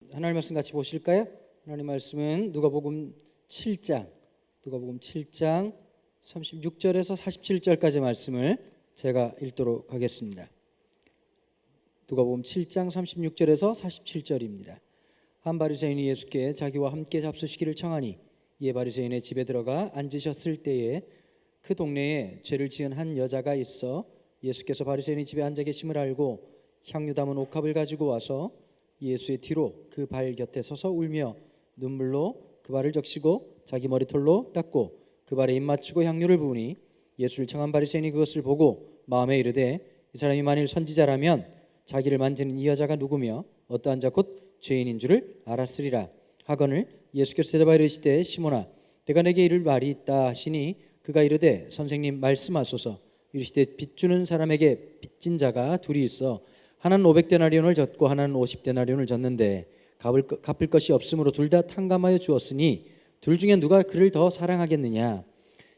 하나님 말씀 같이 보실까요? 하나님 말씀은 누가복음 7장 36절에서 47절까지 말씀을 제가 읽도록 하겠습니다. 누가복음 7장 36절에서 47절입니다. 한 바리새인이 예수께 자기와 함께 잡수시기를 청하니 이에 바리새인의 집에 들어가 앉으셨을 때에 그 동네에 죄를 지은 한 여자가 있어 예수께서 바리새인의 집에 앉아 계심을 알고 향유 담은 옥합을 가지고 와서 예수의 뒤로 그 발 곁에 서서 울며 눈물로 그 발을 적시고 자기 머리털로 닦고 그 발에 입 맞추고 향유를 부으니 예수를 청한 바리새인이 그것을 보고 마음에 이르되 이 사람이 만일 선지자라면 자기를 만지는 이 여자가 누구며 어떠한 자 곧 죄인인 줄을 알았으리라 하거늘 예수께서 대답하여 이르시되 시몬아 내가 내게 이를 말이 있다 하시니 그가 이르되 선생님 말씀하소서. 이르시되 빚주는 사람에게 빚진 자가 둘이 있어 하나는 500데나리온을 졌고 하나는 50데나리온을 졌는데 갚을 것이 없으므로 둘 다 탕감하여 주었으니 둘 중에 누가 그를 더 사랑하겠느냐.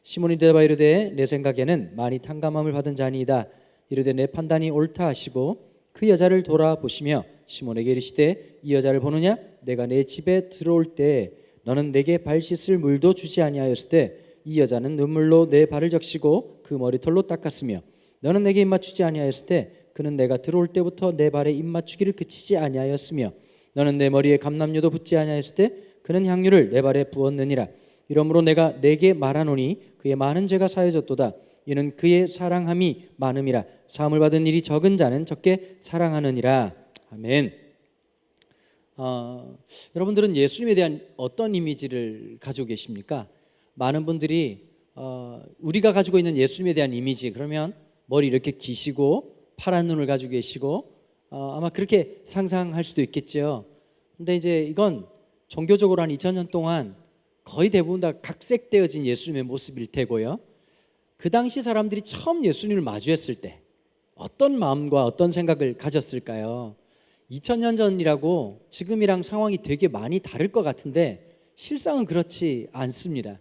시몬이 대답하여 이르되 내 생각에는 많이 탕감함을 받은 자니이다. 이르되 내 판단이 옳다 하시고 그 여자를 돌아보시며 시몬에게 이르시되 이 여자를 보느냐. 내가 내 집에 들어올 때 너는 내게 발 씻을 물도 주지 아니하였을 때 이 여자는 눈물로 내 발을 적시고 그 머리털로 닦았으며 너는 내게 입 맞추지 아니하였을 때 그는 내가 들어올 때부터 내 발에 입 맞추기를 그치지 아니하였으며 너는 내 머리에 감람류도 붓지 아니하였을 때 그는 향유를 내 발에 부었느니라. 이러므로 내가 내게 말하노니 그의 많은 죄가 사해졌도다. 이는 그의 사랑함이 많음이라. 사함을 받은 일이 적은 자는 적게 사랑하느니라. 아멘. 여러분들은 예수님에 대한 어떤 이미지를 가지고 계십니까? 많은 분들이 우리가 가지고 있는 예수님에 대한 이미지 그러면 머리 이렇게 기시고 파란 눈을 가지고 계시고 아마 그렇게 상상할 수도 있겠죠. 근데 이제 이건 종교적으로 한 2000년 동안 거의 대부분 다 각색되어진 예수님의 모습일 테고요. 그 당시 사람들이 처음 예수님을 마주했을 때 어떤 마음과 어떤 생각을 가졌을까요? 2000년 전이라고 지금이랑 상황이 되게 많이 다를 것 같은데 실상은 그렇지 않습니다.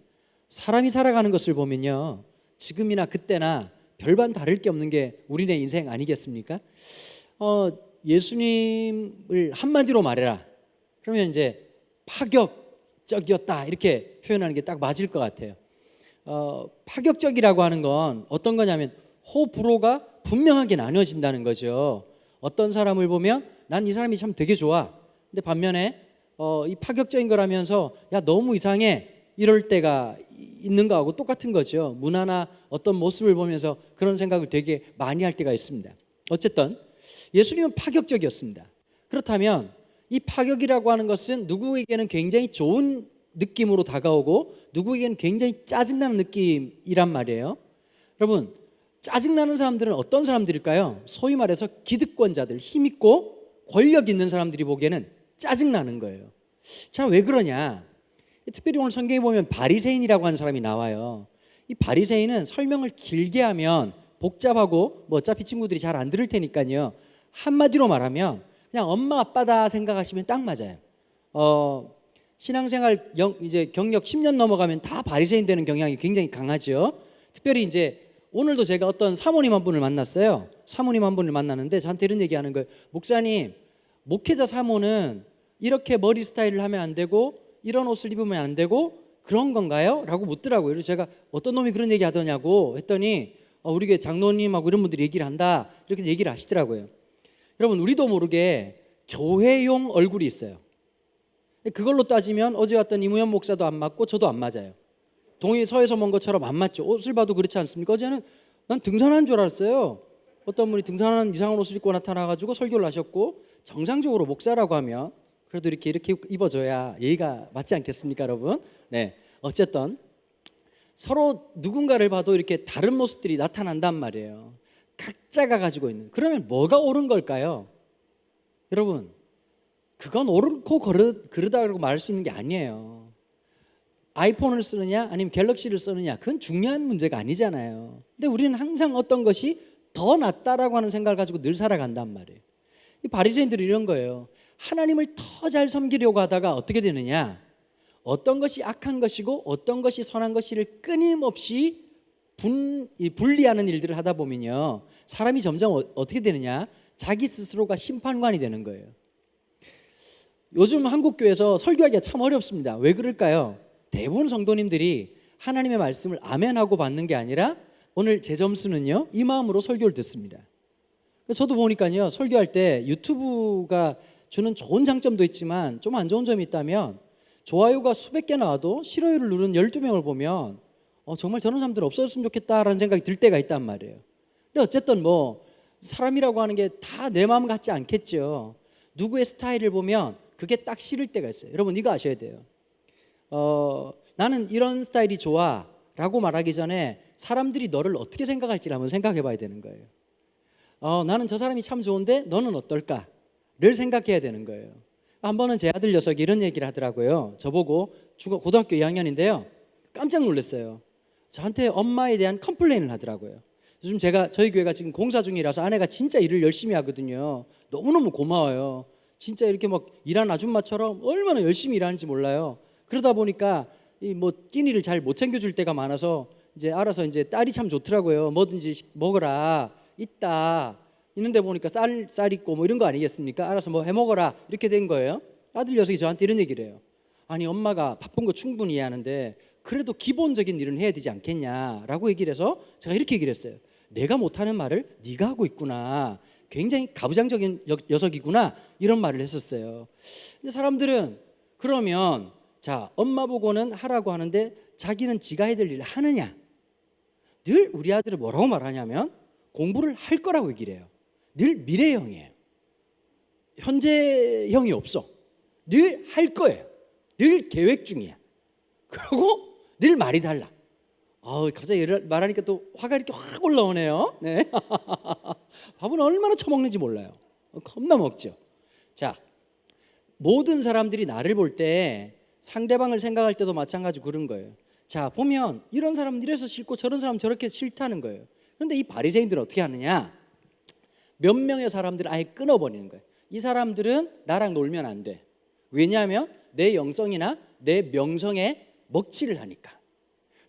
사람이 살아가는 것을 보면요, 지금이나 그때나 별반 다를 게 없는 게 우리네 인생 아니겠습니까? 예수님을 한마디로 말해라 그러면 이제 파격적이었다 이렇게 표현하는 게 딱 맞을 것 같아요. 파격적이라고 하는 건 어떤 거냐면 호불호가 분명하게 나뉘어진다는 거죠. 어떤 사람을 보면 난 이 사람이 참 되게 좋아. 근데 반면에 이 파격적인 거라면서 야 너무 이상해 이럴 때가 있는 거하고 똑같은 거죠. 문화나 어떤 모습을 보면서 그런 생각을 되게 많이 할 때가 있습니다. 어쨌든 예수님은 파격적이었습니다. 그렇다면 이 파격이라고 하는 것은 누구에게는 굉장히 좋은 느낌으로 다가오고 누구에게는 굉장히 짜증나는 느낌이란 말이에요. 여러분, 짜증나는 사람들은 어떤 사람들일까요? 소위 말해서 기득권자들, 힘있고 권력 있는 사람들이 보기에는 짜증나는 거예요. 자, 왜 그러냐? 특별히 오늘 성경에 보면 바리새인이라고 하는 사람이 나와요. 이 바리새인은 설명을 길게 하면 복잡하고 뭐 어차피 친구들이 잘 안 들을 테니까요. 한마디로 말하면 그냥 엄마 아빠다 생각하시면 딱 맞아요. 신앙생활 이제 경력 10년 넘어가면 다 바리새인 되는 경향이 굉장히 강하죠. 특별히 이제 오늘도 제가 어떤 사모님 한 분을 만났어요. 사모님 한 분을 만났는데 저한테 이런 얘기하는 거예요. 목사님, 목회자 사모는 이렇게 머리 스타일을 하면 안 되고 이런 옷을 입으면 안 되고 그런 건가요? 라고 묻더라고요. 그래서 제가 어떤 놈이 그런 얘기 하더냐고 했더니 우리 교회 장로님하고 이런 분들이 얘기를 한다 이렇게 얘기를 하시더라고요. 여러분, 우리도 모르게 교회용 얼굴이 있어요. 그걸로 따지면 어제 왔던 이무현 목사도 안 맞고 저도 안 맞아요. 동이 서에서 먼 것처럼 안 맞죠. 옷을 봐도 그렇지 않습니까? 어제는 난 등산하는 줄 알았어요. 어떤 분이 등산하는 이상한 옷을 입고 나타나가지고 설교를 하셨고, 정상적으로 목사라고 하면 그래도 이렇게 입어줘야 예의가 맞지 않겠습니까, 여러분? 네, 어쨌든 서로 누군가를 봐도 이렇게 다른 모습들이 나타난단 말이에요. 각자가 가지고 있는. 그러면 뭐가 옳은 걸까요? 여러분, 그건 옳고 그르다고 말할 수 있는 게 아니에요. 아이폰을 쓰느냐 아니면 갤럭시를 쓰느냐 그건 중요한 문제가 아니잖아요. 근데 우리는 항상 어떤 것이 더 낫다라고 하는 생각을 가지고 늘 살아간단 말이에요. 이 바리새인들이 이런 거예요. 하나님을 더 잘 섬기려고 하다가 어떻게 되느냐, 어떤 것이 악한 것이고 어떤 것이 선한 것이를 끊임없이 분리하는 일들을 하다 보면요, 사람이 점점 어떻게 되느냐, 자기 스스로가 심판관이 되는 거예요. 요즘 한국 교회에서 설교하기가 참 어렵습니다. 왜 그럴까요? 대부분 성도님들이 하나님의 말씀을 아멘하고 받는 게 아니라 오늘 제 점수는요, 이 마음으로 설교를 듣습니다. 저도 보니까요, 설교할 때 유튜브가 주는 좋은 장점도 있지만 좀 안 좋은 점이 있다면, 좋아요가 수백 개 나와도 싫어요를 누른 12명을 보면 정말 저런 사람들 없어졌으면 좋겠다라는 생각이 들 때가 있단 말이에요. 근데 어쨌든 뭐 사람이라고 하는 게 다 내 마음 같지 않겠죠. 누구의 스타일을 보면 그게 딱 싫을 때가 있어요. 여러분 이거 아셔야 돼요. 나는 이런 스타일이 좋아 라고 말하기 전에 사람들이 너를 어떻게 생각할지를 한번 생각해 봐야 되는 거예요. 나는 저 사람이 참 좋은데 너는 어떨까를 생각해야 되는 거예요. 한 번은 제 아들 녀석이 이런 얘기를 하더라고요. 저보고 고등학교 2학년인데요, 깜짝 놀랐어요. 저한테 엄마에 대한 컴플레인을 하더라고요. 요즘 저희 교회가 지금 공사 중이라서 아내가 진짜 일을 열심히 하거든요. 너무너무 고마워요. 진짜 이렇게 막 일하는 아줌마처럼 얼마나 열심히 일하는지 몰라요. 그러다 보니까 이 뭐 끼니를 잘 못 챙겨줄 때가 많아서 이제 알아서 이제 딸이 참 좋더라고요. 뭐든지 먹어라, 있다. 있는데 보니까 쌀 있고 뭐 이런 거 아니겠습니까? 알아서 뭐 해 먹어라 이렇게 된 거예요. 아들 녀석이 저한테 이런 얘기를 해요. 아니 엄마가 바쁜 거 충분히 이해하는데 그래도 기본적인 일은 해야 되지 않겠냐라고 얘기를 해서 제가 이렇게 얘기를 했어요. 내가 못하는 말을 네가 하고 있구나. 굉장히 가부장적인 녀석이구나. 이런 말을 했었어요. 근데 사람들은 그러면 자, 엄마 보고는 하라고 하는데 자기는 지가 해야 될 일을 하느냐? 늘 우리 아들을 뭐라고 말하냐면 공부를 할 거라고 얘기를 해요. 늘 미래형이에요. 현재형이 없어. 늘 할 거예요. 늘 계획 중이야. 그리고 늘 말이 달라. 갑자기 말하니까 또 화가 이렇게 확 올라오네요. 네. 밥은 얼마나 처먹는지 몰라요. 겁나 먹죠. 자, 모든 사람들이 나를 볼 때 상대방을 생각할 때도 마찬가지로 그런 거예요. 자, 보면 이런 사람은 이래서 싫고 저런 사람은 저렇게 싫다는 거예요. 그런데 이 바리새인들은 어떻게 하느냐? 몇 명의 사람들을 아예 끊어버리는 거예요. 이 사람들은 나랑 놀면 안 돼. 왜냐하면 내 영성이나 내 명성에 먹칠을 하니까.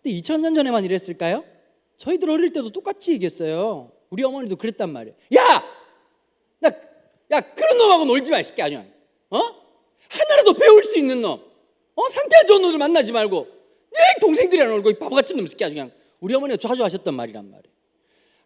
근데 2000년 전에만 이랬을까요? 저희들 어릴 때도 똑같이 얘기했어요. 우리 어머니도 그랬단 말이에요. 야, 그런 놈하고 놀지 마, 이 새끼야. 하나라도 배울 수 있는 놈. 상태가 좋은 놈들 만나지 말고 내 동생들이랑 놀고 이 바보 같은 놈 새끼야. 그냥 우리 어머니가 자주 하셨단 말이란 말이에요.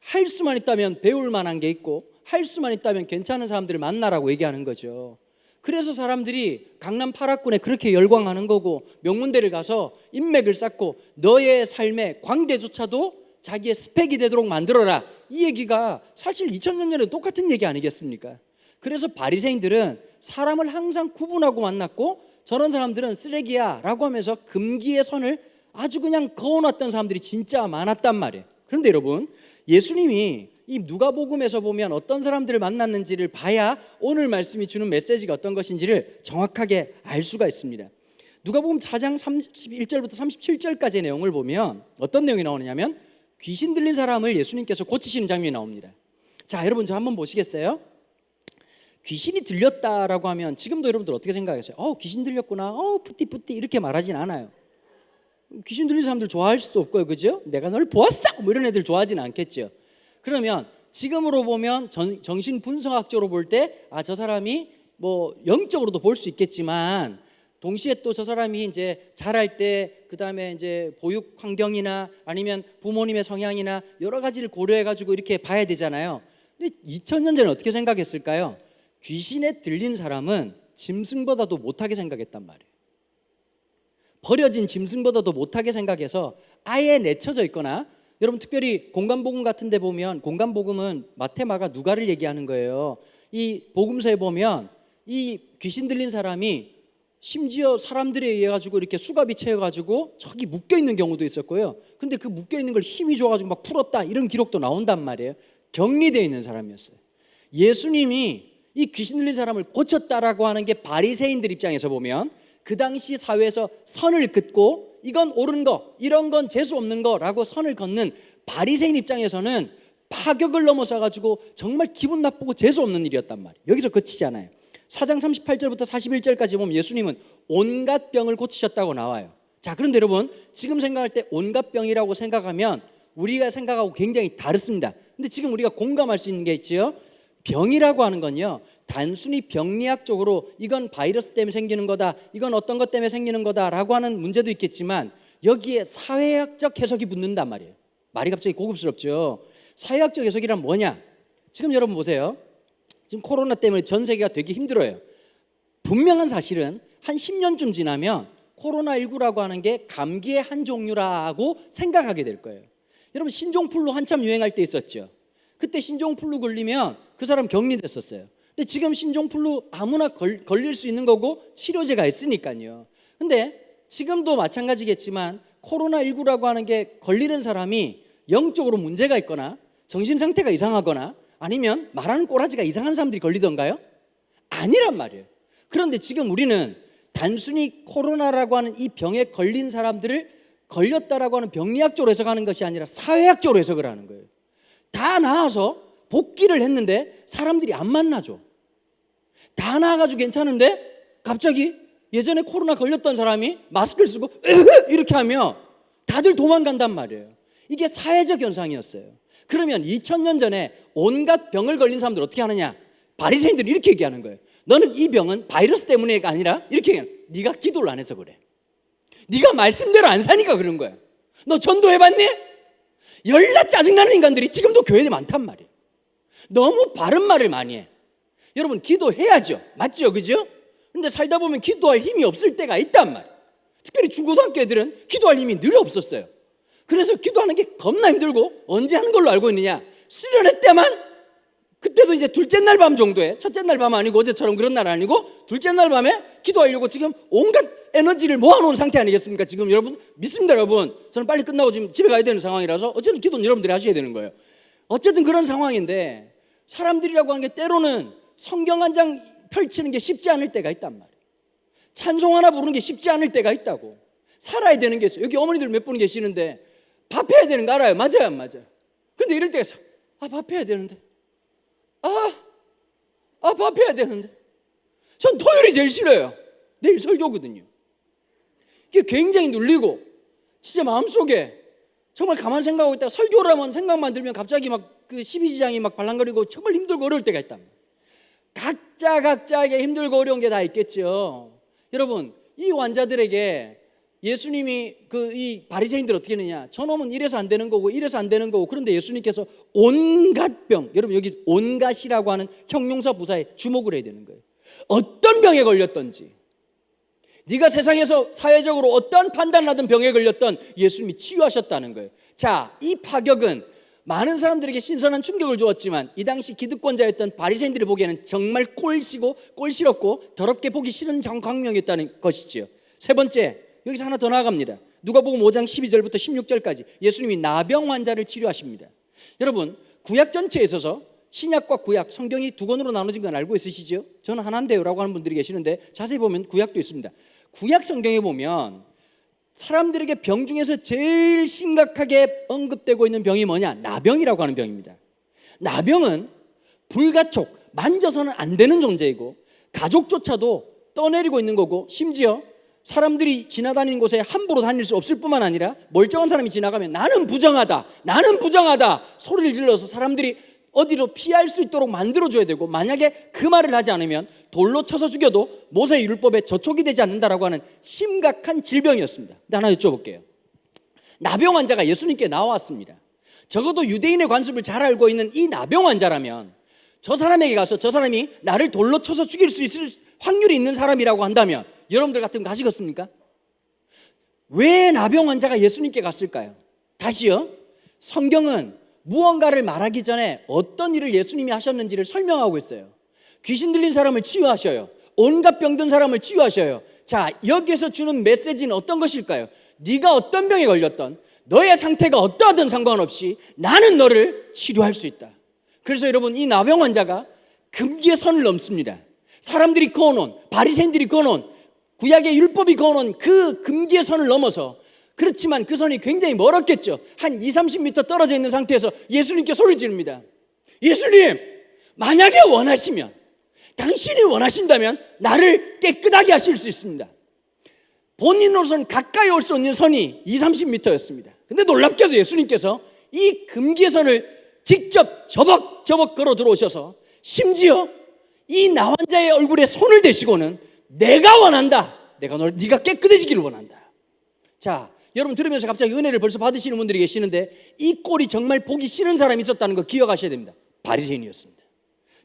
할 수만 있다면 배울 만한 게 있고 할 수만 있다면 괜찮은 사람들을 만나라고 얘기하는 거죠. 그래서 사람들이 강남 8학군에 그렇게 열광하는 거고 명문대를 가서 인맥을 쌓고 너의 삶의 광대조차도 자기의 스펙이 되도록 만들어라. 이 얘기가 사실 2000년 전에 똑같은 얘기 아니겠습니까? 그래서 바리새인들은 사람을 항상 구분하고 만났고 저런 사람들은 쓰레기야 라고 하면서 금기의 선을 아주 그냥 그어놨던 사람들이 진짜 많았단 말이에요. 그런데 여러분, 예수님이 이 누가복음에서 보면 어떤 사람들을 만났는지를 봐야 오늘 말씀이 주는 메시지가 어떤 것인지를 정확하게 알 수가 있습니다. 누가복음 4장 31절부터 37절까지의 내용을 보면 어떤 내용이 나오느냐면 귀신 들린 사람을 예수님께서 고치시는 장면이 나옵니다. 자, 여러분 저 한번 보시겠어요? 귀신이 들렸다라고 하면 지금도 여러분들 어떻게 생각하세요? 귀신 들렸구나. 푸띠푸띠 이렇게 말하진 않아요. 귀신 들린 사람들 좋아할 수도 없고요. 그죠? 내가 널 보았어! 뭐 이런 애들 좋아하지는 않겠죠. 그러면 지금으로 보면 정신분석학적으로 볼 때 저 사람이 뭐 영적으로도 볼 수 있겠지만 동시에 또 저 사람이 이제 자랄 때 그다음에 이제 보육 환경이나 아니면 부모님의 성향이나 여러 가지를 고려해 가지고 이렇게 봐야 되잖아요. 근데 2000년 전에 어떻게 생각했을까요? 귀신에 들린 사람은 짐승보다도 못하게 생각했단 말이에요. 버려진 짐승보다도 못하게 생각해서 아예 내쳐져 있거나, 여러분 특별히 공간복음 같은 데 보면 공간복음은 마태, 마가, 누가를 얘기하는 거예요. 이 복음서에 보면 이 귀신 들린 사람이 심지어 사람들에 의해 가지고 이렇게 수갑이 채여 가지고 저기 묶여 있는 경우도 있었고요. 근데 그 묶여 있는 걸 힘이 줘 가지고 막 풀었다 이런 기록도 나온단 말이에요. 격리되어 있는 사람이었어요. 예수님이 이 귀신 들린 사람을 고쳤다라고 하는 게 바리새인들 입장에서 보면 그 당시 사회에서 선을 긋고 이건 옳은 거, 이런 건 재수 없는 거라고 선을 긋는 바리새인 입장에서는 파격을 넘어서 가지고 정말 기분 나쁘고 재수 없는 일이었단 말이에요. 여기서 그치지 않아요. 4장 38절부터 41절까지 보면 예수님은 온갖 병을 고치셨다고 나와요. 자, 그런데 여러분 지금 생각할 때 온갖 병이라고 생각하면 우리가 생각하고 굉장히 다릅니다. 근데 지금 우리가 공감할 수 있는 게 있지요. 병이라고 하는 건요, 단순히 병리학적으로 이건 바이러스 때문에 생기는 거다, 이건 어떤 것 때문에 생기는 거다라고 하는 문제도 있겠지만 여기에 사회학적 해석이 붙는단 말이에요. 말이 갑자기 고급스럽죠. 사회학적 해석이란 뭐냐? 지금 여러분 보세요. 지금 코로나 때문에 전 세계가 되게 힘들어요. 분명한 사실은 한 10년쯤 지나면 코로나19라고 하는 게 감기의 한 종류라고 생각하게 될 거예요. 여러분 신종플루 한참 유행할 때 있었죠. 그때 신종플루 걸리면 그 사람 격리됐었어요. 근데 지금 신종플루 아무나 걸릴 수 있는 거고 치료제가 있으니까요. 근데 지금도 마찬가지겠지만 코로나19라고 하는 게 걸리는 사람이 영적으로 문제가 있거나 정신 상태가 이상하거나 아니면 말하는 꼬라지가 이상한 사람들이 걸리던가요? 아니란 말이에요. 그런데 지금 우리는 단순히 코로나라고 하는 이 병에 걸린 사람들을 걸렸다라고 하는 병리학적으로 해석하는 것이 아니라 사회학적으로 해석을 하는 거예요. 다 나아서 복귀를 했는데 사람들이 안 만나죠. 다 나아가지고 괜찮은데 갑자기 예전에 코로나 걸렸던 사람이 마스크를 쓰고 이렇게 하면 다들 도망간단 말이에요. 이게 사회적 현상이었어요. 그러면 2000년 전에 온갖 병을 걸린 사람들 어떻게 하느냐? 바리새인들이 이렇게 얘기하는 거예요. 너는 이 병은 바이러스 때문에가 아니라 이렇게 얘기해요. 네가 기도를 안 해서 그래. 네가 말씀대로 안 사니까 그런 거야. 너 전도해봤니? 열나 짜증나는 인간들이 지금도 교회에 많단 말이에요. 너무 바른 말을 많이 해. 여러분 기도해야죠. 맞죠? 그죠? 근데 살다 보면 기도할 힘이 없을 때가 있단 말이에요. 특별히 중고등학교 애들은 기도할 힘이 늘 없었어요. 그래서 기도하는 게 겁나 힘들고 언제 하는 걸로 알고 있느냐? 수련회 때만, 그때도 이제 둘째 날 밤 정도에, 첫째 날 밤 아니고 어제처럼 그런 날 아니고 둘째 날 밤에 기도하려고 지금 온갖 에너지를 모아놓은 상태 아니겠습니까? 지금 여러분 믿습니다. 여러분 저는 빨리 끝나고 지금 집에 가야 되는 상황이라서 어쨌든 기도는 여러분들이 하셔야 되는 거예요. 어쨌든 그런 상황인데 사람들이라고 하는 게 때로는 성경 한 장 펼치는 게 쉽지 않을 때가 있단 말이에요. 찬송 하나 부르는 게 쉽지 않을 때가 있다고. 살아야 되는 게 있어요. 여기 어머니들 몇 분 계시는데 밥 해야 되는 거 알아요? 맞아요, 안 맞아요? 근데 이럴 때가 있어. 밥 해야 되는데. 밥 해야 되는데. 전 토요일이 제일 싫어요. 내일 설교거든요. 이게 굉장히 눌리고 진짜 마음속에 정말 가만 생각하고 있다가 설교라면 생각만 들면 갑자기 막 그 12지장이 막 발랑거리고 정말 힘들고 어려울 때가 있답니다. 각자에게 힘들고 어려운 게 다 있겠죠. 여러분 이 환자들에게 예수님이 이 바리새인들 어떻게 했느냐? 저놈은 이래서 안 되는 거고 이래서 안 되는 거고. 그런데 예수님께서 온갖 병, 여러분 여기 온갖이라고 하는 형용사 부사에 주목을 해야 되는 거예요. 어떤 병에 걸렸던지, 네가 세상에서 사회적으로 어떤 판단을 하든 병에 걸렸던 예수님이 치유하셨다는 거예요. 자, 이 파격은 많은 사람들에게 신선한 충격을 주었지만 이 당시 기득권자였던 바리새인들이 보기에는 정말 꼴시럽고 더럽게 보기 싫은 광명이었다는 것이지요. 세 번째, 여기서 하나 더 나아갑니다. 누가복음 5장 12절부터 16절까지 예수님이 나병 환자를 치료하십니다. 여러분 구약 전체에 있어서 신약과 구약, 성경이 두 권으로 나눠진 건 알고 있으시죠? 저는 하나인데요 라고 하는 분들이 계시는데 자세히 보면 구약도 있습니다. 구약 성경에 보면 사람들에게 병 중에서 제일 심각하게 언급되고 있는 병이 뭐냐? 나병이라고 하는 병입니다. 나병은 불가촉, 만져서는 안 되는 존재이고 가족조차도 떠내리고 있는 거고, 심지어 사람들이 지나다니는 곳에 함부로 다닐 수 없을 뿐만 아니라 멀쩡한 사람이 지나가면 나는 부정하다 소리를 질러서 사람들이 어디로 피할 수 있도록 만들어줘야 되고, 만약에 그 말을 하지 않으면 돌로 쳐서 죽여도 모세의 율법에 저촉이 되지 않는다라고 하는 심각한 질병이었습니다. 근데 하나 여쭤볼게요. 나병 환자가 예수님께 나왔습니다. 적어도 유대인의 관습을 잘 알고 있는 이 나병 환자라면 저 사람에게 가서 저 사람이 나를 돌로 쳐서 죽일 수 있을 확률이 있는 사람이라고 한다면 여러분들 같으면 가시겠습니까? 왜 나병 환자가 예수님께 갔을까요? 다시요, 성경은 무언가를 말하기 전에 어떤 일을 예수님이 하셨는지를 설명하고 있어요. 귀신 들린 사람을 치유하셔요. 온갖 병든 사람을 치유하셔요. 자, 여기에서 주는 메시지는 어떤 것일까요? 네가 어떤 병에 걸렸던, 너의 상태가 어떠하든 상관없이 나는 너를 치료할 수 있다. 그래서 여러분 이 나병 환자가 금기의 선을 넘습니다. 사람들이 그어놓은, 바리새인들이 그어놓은, 구약의 율법이 그어놓은 그 금기의 선을 넘어서, 그렇지만 그 선이 굉장히 멀었겠죠. 한 20-30m 떨어져 있는 상태에서 예수님께 소리 지릅니다. 예수님, 만약에 원하시면, 당신이 원하신다면 나를 깨끗하게 하실 수 있습니다. 본인으로서는 가까이 올 수 있는 선이 20-30m였습니다. 근데 놀랍게도 예수님께서 이 금기의 선을 직접 저벅저벅 걸어 들어오셔서 심지어 이 나환자의 얼굴에 손을 대시고는 내가 원한다. 네가 깨끗해지기를 원한다. 자, 여러분 들으면서 갑자기 은혜를 벌써 받으시는 분들이 계시는데 이 꼴이 정말 보기 싫은 사람이 있었다는 거 기억하셔야 됩니다. 바리새인이었습니다.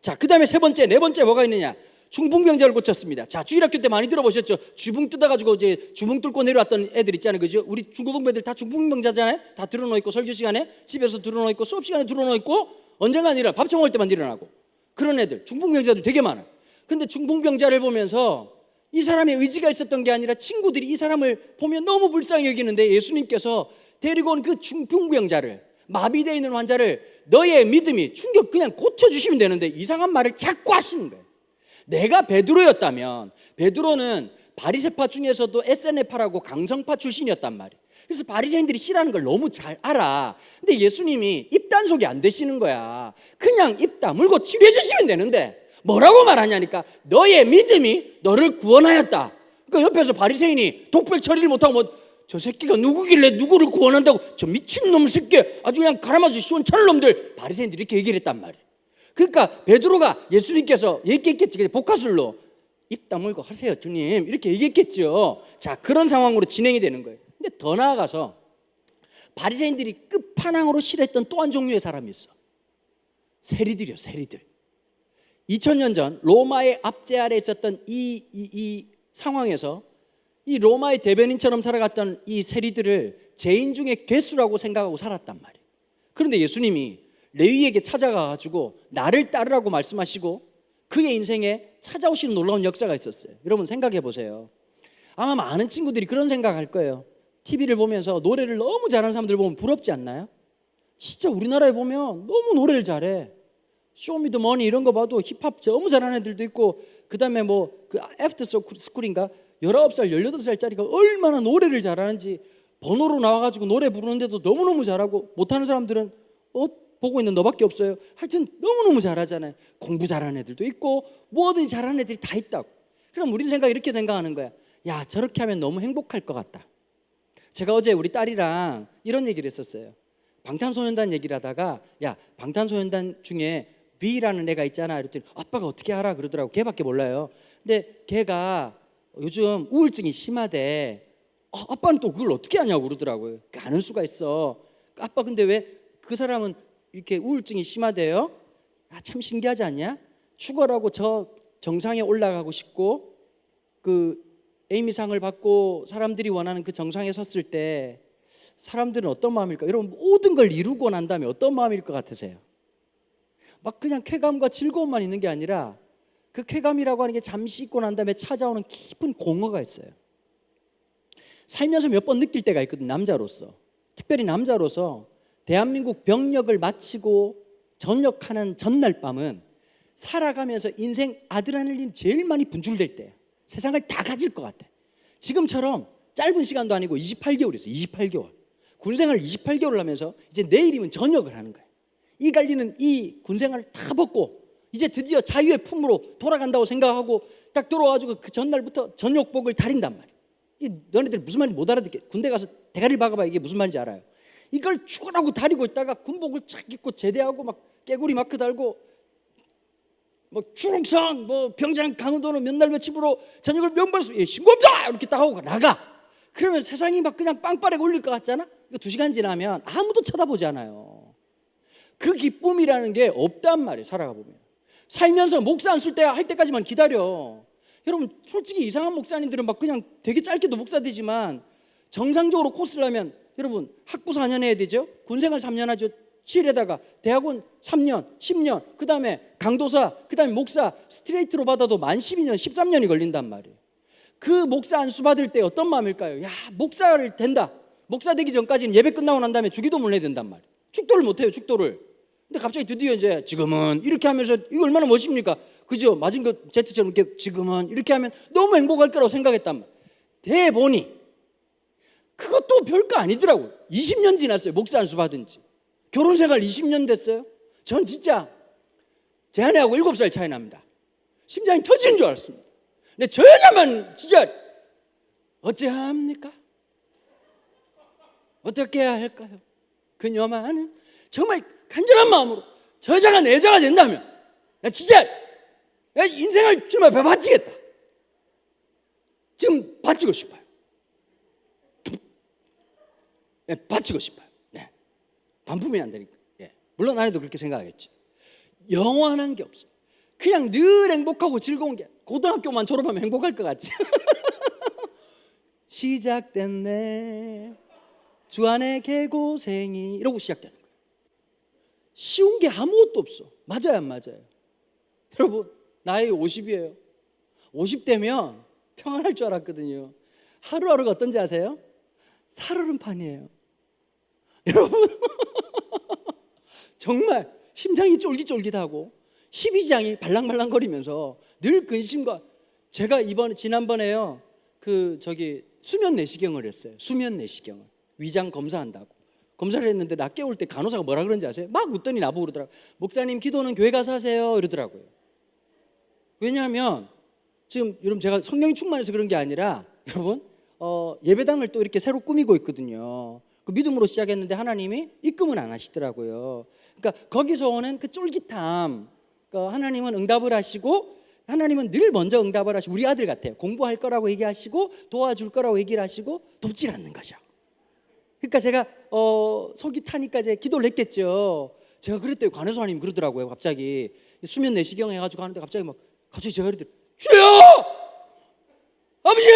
자, 그 다음에 네 번째 뭐가 있느냐? 중풍병자를 고쳤습니다. 자, 주일학교 때 많이 들어보셨죠? 주붕 뜯어가지고 이제 주붕 뚫고 내려왔던 애들 있잖아요, 그죠? 우리 중고등부애들 다 중풍병자잖아요. 다 들어놓여 있고 설교 시간에 집에서 들어놓여 있고 수업 시간에 들어놓여 있고 언젠가 아니라 밥청 먹을 때만 일어나고 그런 애들, 중풍병자들 되게 많아요. 근데 중풍병자를 보면서 이 사람의 의지가 있었던 게 아니라 친구들이 이 사람을 보면 너무 불쌍히 여기는데 예수님께서 데리고 온 그 중풍병자를, 마비되어 있는 환자를 너의 믿음이 충격 그냥 고쳐주시면 되는데 이상한 말을 자꾸 하시는 거예요. 내가 베드로였다면, 베드로는 바리새파 중에서도 SNF파라고 강성파 출신이었단 말이에요. 그래서 바리새인들이 싫어하는 걸 너무 잘 알아. 근데 예수님이 입단속이 안 되시는 거야. 그냥 입 다물고 치료해 주시면 되는데 뭐라고 말하냐니까 너의 믿음이 너를 구원하였다. 그러니까 옆에서 바리새인이 독백 처리를 못하고 뭐 저 새끼가 누구길래 누구를 구원한다고, 저 미친놈 새끼 아주 그냥 가라마주 시원찮은 놈들, 바리새인들이 이렇게 얘기를 했단 말이에요. 그러니까 베드로가 예수님께서 얘기했겠지. 복화술로 입 다물고 하세요 주님 이렇게 얘기했겠죠. 자, 그런 상황으로 진행이 되는 거예요. 근데 더 나아가서 바리새인들이 끝판왕으로 싫어했던 또 한 종류의 사람이 있어. 세리들이요, 세리들. 2000년 전 로마의 압제 아래 있었던 이 상황에서 이 로마의 대변인처럼 살아갔던 이 세리들을 죄인 중에 괴수라고 생각하고 살았단 말이에요. 그런데 예수님이 레위에게 찾아가가지고 나를 따르라고 말씀하시고 그의 인생에 찾아오시는 놀라운 역사가 있었어요. 여러분 생각해 보세요. 아마 많은 친구들이 그런 생각할 거예요. TV를 보면서 노래를 너무 잘하는 사람들 보면 부럽지 않나요? 진짜 우리나라에 보면 너무 노래를 잘해. 쇼미더머니 이런 거 봐도 힙합 너무 잘하는 애들도 있고, 그 다음에 뭐 그 애프터 스쿨인가 19살 18살짜리가 얼마나 노래를 잘하는지 번호로 나와가지고 노래 부르는데도 너무너무 잘하고, 못하는 사람들은 보고 있는 너밖에 없어요. 하여튼 너무너무 잘하잖아요. 공부 잘하는 애들도 있고 뭐든 잘하는 애들이 다 있다고. 그럼 우리는 이렇게 생각하는 거야. 야, 저렇게 하면 너무 행복할 것 같다. 제가 어제 우리 딸이랑 이런 얘기를 했었어요. 방탄소년단 얘기를 하다가 야, 방탄소년단 중에 V라는 애가 있잖아. 이랬더니 아빠가 어떻게 알아? 그러더라고. 걔밖에 몰라요. 근데 걔가 요즘 우울증이 심하대. 아빠는 또 그걸 어떻게 아냐고 그러더라고요. 아는 수가 있어. 아빠 근데 왜 그 사람은 이렇게 우울증이 심하대요? 참 신기하지 않냐? 죽어라고 저 정상에 올라가고 싶고 그 에이미상을 받고 사람들이 원하는 그 정상에 섰을 때 사람들은 어떤 마음일까? 여러분 모든 걸 이루고 난 다음에 어떤 마음일 것 같으세요? 막 그냥 쾌감과 즐거움만 있는 게 아니라 그 쾌감이라고 하는 게 잠시 있고 난 다음에 찾아오는 깊은 공허가 있어요. 살면서 몇 번 느낄 때가 있거든. 남자로서, 특별히 남자로서 대한민국 병력을 마치고 전역하는 전날 밤은 살아가면서 인생 아드레날린 제일 많이 분출될 때야. 세상을 다 가질 것 같아. 지금처럼 짧은 시간도 아니고 28개월이었어. 28개월. 군생활을 28개월을 하면서 이제 내일이면 전역을 하는 거야. 이 갈리는 이 군생활을 다 벗고 이제 드디어 자유의 품으로 돌아간다고 생각하고 딱 들어와가지고 그 전날부터 전역복을 다린단 말이야. 너네들 무슨 말인지 못 알아듣게. 군대 가서 대가리를 박아봐. 이게 무슨 말인지 알아요. 이걸 죽으라고 다리고 있다가 군복을 착 입고 제대하고 막 깨구리 마크 달고 뭐 추릉선 뭐 병장 강원도는 몇 날 며칠으로 저녁을 명반수 신고합니다 이렇게 딱 하고 나가. 그러면 세상이 막 그냥 빵빠레가 울릴 것 같잖아. 이거 2시간 지나면 아무도 쳐다보지 않아요. 그 기쁨이라는 게 없단 말이에요. 살아가 보면. 살면서 목사 안 쓸 때 할 때까지만 기다려. 여러분 솔직히 이상한 목사님들은 막 그냥 되게 짧게도 목사 되지만 정상적으로 코스를 하면 여러분 학부 4년 해야 되죠. 군생활 3년 하죠. 실에다가 대학원 3년, 10년, 그 다음에 강도사, 그 다음에 목사 스트레이트로 받아도 만 12년, 13년이 걸린단 말이에요. 그 목사 안수 받을 때 어떤 마음일까요? 야, 목사를 된다. 목사 되기 전까지는 예배 끝나고 난 다음에 주기도문을 해야 된단 말이에요. 축도를 못 해요, 축도를. 근데 갑자기 드디어 이제 지금은 이렇게 하면서 이거 얼마나 멋입니까? 그죠? 맞은 것 Z처럼 이렇게 지금은 이렇게 하면 너무 행복할 거라고 생각했단 말이에요. 대보니 그것도 별거 아니더라고요. 20년 지났어요. 목사 안수 받은 지. 결혼 생활 20년 됐어요. 전 진짜 제 아내하고 7살 차이 납니다. 심장이 터지는 줄 알았습니다. 근데 저 여자만 진짜 어찌합니까? 어떻게 해야 할까요? 그녀만은 정말 간절한 마음으로 저 여자가 내 여자가 된다면 나 진짜 야, 인생을 주님을 앞에 바치겠다. 지금 바치고 싶어요. 네, 바치고 싶어요. 네. 반품이 안 되니까. 네. 물론 아내도 그렇게 생각하겠지. 영원한 게 없어. 그냥 늘 행복하고 즐거운 게, 고등학교만 졸업하면 행복할 것 같지. 시작됐네 주 안의 개고생이, 이러고 시작되는 거예요. 쉬운 게 아무것도 없어. 맞아요, 안 맞아요? 여러분, 나이 50이에요. 50대면 평안할 줄 알았거든요. 하루하루가 어떤지 아세요? 살얼음판이에요. 여러분, 정말 심장이 쫄깃쫄깃하고 12장이 발랑발랑거리면서 늘 근심과, 제가 지난번에요, 수면 내시경을 했어요. 수면 내시경을 위장 검사한다고 검사를 했는데, 나 깨울 때 간호사가 뭐라 그런지 아세요? 막 웃더니 나보고 그러더라고요. 목사님, 기도는 교회 가서 하세요, 이러더라고요. 왜냐하면 지금 여러분, 제가 성령이 충만해서 그런 게 아니라, 여러분, 예배당을 또 이렇게 새로 꾸미고 있거든요. 그 믿음으로 시작했는데 하나님이 입금은 안 하시더라고요. 그러니까 거기서 오는 그 쫄깃함, 그러니까 하나님은 응답을 하시고, 하나님은 늘 먼저 응답을 하시고, 우리 아들 같아요. 공부할 거라고 얘기하시고 도와줄 거라고 얘기를 하시고 돕질 않는 거죠. 그러니까 제가 속이 타니까 이제 기도를 했겠죠. 제가 그랬대요. 간호사님 그러더라고요. 갑자기 수면 내시경 해가지고 하는데 갑자기 제가 그랬더니, 주여! 아버지!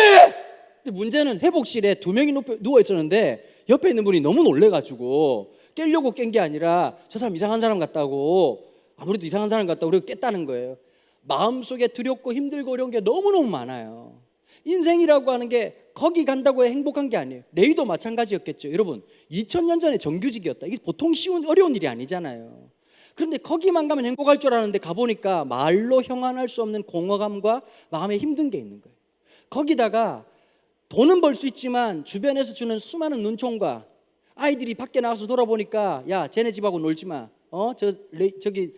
근데 문제는 회복실에 2명이 누워 있었는데 옆에 있는 분이 너무 놀래가지고 깨려고 깬 게 아니라 저 사람 이상한 사람 같다고, 아무래도 이상한 사람 같다고 그러고 깼다는 거예요. 마음속에 두렵고 힘들고 어려운 게 너무너무 많아요. 인생이라고 하는 게 거기 간다고 행복한 게 아니에요. 레위도 마찬가지였겠죠. 여러분, 2000년 전에 정규직이었다. 이게 보통 어려운 일이 아니잖아요. 그런데 거기만 가면 행복할 줄 알았는데 가보니까 말로 형언할 수 없는 공허감과 마음에 힘든 게 있는 거예요. 거기다가 돈은 벌 수 있지만 주변에서 주는 수많은 눈총과, 아이들이 밖에 나가서 돌아보니까, 야, 쟤네 집하고 놀지 마. 저기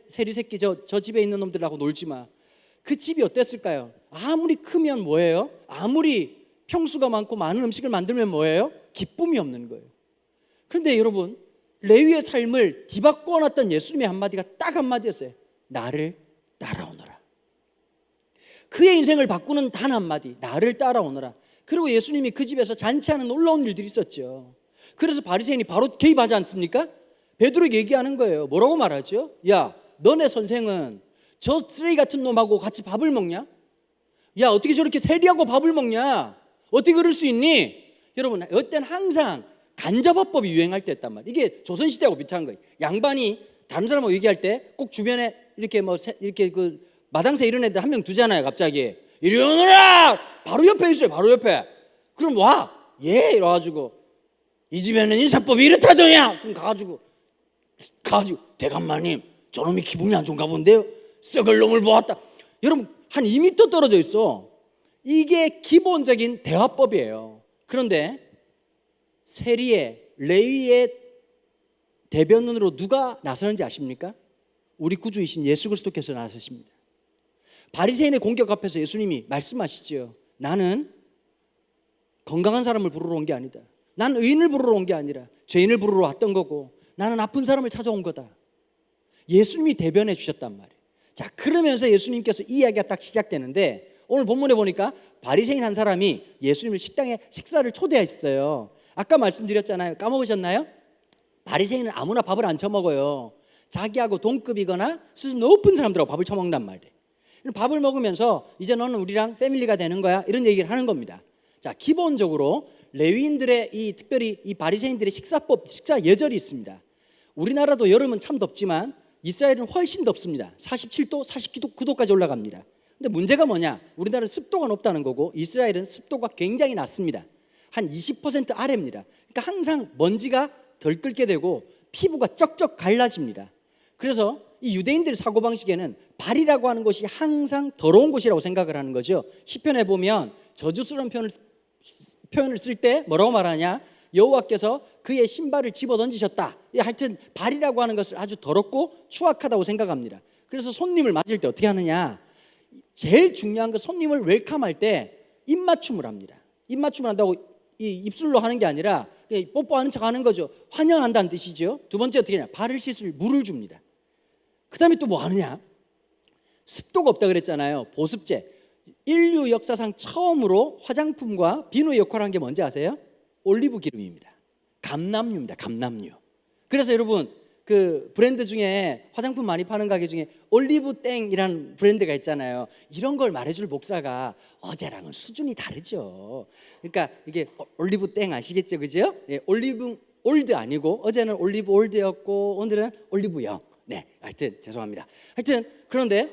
세리 새끼 저 집에 있는 놈들하고 놀지 마. 그 집이 어땠을까요? 아무리 크면 뭐예요? 아무리 평수가 많고 많은 음식을 만들면 뭐예요? 기쁨이 없는 거예요. 그런데 여러분, 레위의 삶을 뒤바꿔 놨던 예수님의 한마디가 딱 한마디였어요. 나를 따라오너라. 그의 인생을 바꾸는 단 한마디, 나를 따라오너라. 그리고 예수님이 그 집에서 잔치하는 놀라운 일들이 있었죠. 그래서 바리새인이 바로 개입하지 않습니까? 베드로에게 얘기하는 거예요. 뭐라고 말하죠? 야, 너네 선생은 저 쓰레기 같은 놈하고 같이 밥을 먹냐? 야, 어떻게 저렇게 세리하고 밥을 먹냐? 어떻게 그럴 수 있니? 여러분, 이때는 항상 간접화법이 유행할 때였단 말이에요. 이게 조선시대하고 비슷한 거예요. 양반이 다른 사람하고 얘기할 때 꼭 주변에 이렇게 이렇게 그 마당새 이런 애들 한 명 두잖아요. 갑자기 이리 오너라! 바로 옆에 있어요. 바로 옆에. 그럼 와! 예! 이래가지고, 이 집에는 인사법이 이렇다더냐? 그럼 가가지고 대감마님, 저놈이 기분이 안 좋은가 본데요? 썩을 놈을 보았다. 여러분, 한 2m 떨어져 있어. 이게 기본적인 대화법이에요. 그런데 세리의, 레위의 대변인으로 누가 나서는지 아십니까? 우리 구주이신 예수 그리스도께서 나서십니다. 바리새인의 공격 앞에서 예수님이 말씀하시죠. 나는 건강한 사람을 부르러 온 게 아니다. 난 의인을 부르러 온 게 아니라 죄인을 부르러 왔던 거고, 나는 아픈 사람을 찾아온 거다. 예수님이 대변해 주셨단 말이에요. 자, 그러면서 예수님께서 이 이야기가 딱 시작되는데, 오늘 본문에 보니까 바리새인 한 사람이 예수님을 식당에 식사를 초대했어요. 아까 말씀드렸잖아요. 까먹으셨나요? 바리새인은 아무나 밥을 안 처먹어요. 자기하고 동급이거나 수준 높은 사람들하고 밥을 처먹는단 말이에요. 밥을 먹으면서 이제 너는 우리랑 패밀리가 되는 거야, 이런 얘기를 하는 겁니다. 자, 기본적으로 레위인들의 특별히 이 바리새인들의 식사법, 식사 예절이 있습니다. 우리나라도 여름은 참 덥지만 이스라엘은 훨씬 덥습니다. 47도, 49도까지 올라갑니다. 근데 문제가 뭐냐? 우리나라는 습도가 높다는 거고 이스라엘은 습도가 굉장히 낮습니다. 한 20% 아래입니다. 그러니까 항상 먼지가 덜 끓게 되고 피부가 쩍쩍 갈라집니다. 그래서 이 유대인들의 사고방식에는 발이라고 하는 곳이 항상 더러운 곳이라고 생각을 하는 거죠. 시편에 보면 저주스러운 표현을 쓸 때 뭐라고 말하냐? 여호와께서 그의 신발을 집어던지셨다. 하여튼 발이라고 하는 것을 아주 더럽고 추악하다고 생각합니다. 그래서 손님을 맞을 때 어떻게 하느냐? 제일 중요한 건 손님을 웰컴할 때 입맞춤을 합니다. 입맞춤을 한다고 이 입술로 하는 게 아니라 뽀뽀하는 척 하는 거죠. 환영한다는 뜻이죠. 두 번째 어떻게 하냐? 발을 씻을 물을 줍니다. 그 다음에 또 뭐 하느냐? 습도가 없다 그랬잖아요. 보습제. 인류 역사상 처음으로 화장품과 비누의 역할을 한 게 뭔지 아세요? 올리브 기름입니다. 감람유입니다. 감람유. 그래서 여러분 그 브랜드 중에 화장품 많이 파는 가게 중에 올리브 땡이라는 브랜드가 있잖아요. 이런 걸 말해줄 목사가 어제랑은 수준이 다르죠. 그러니까 이게 올리브 땡 아시겠죠, 그죠? 예, 올리브 올드 아니고 어제는 올리브 올드였고 오늘은 올리브 영. 네, 하여튼 죄송합니다. 하여튼 그런데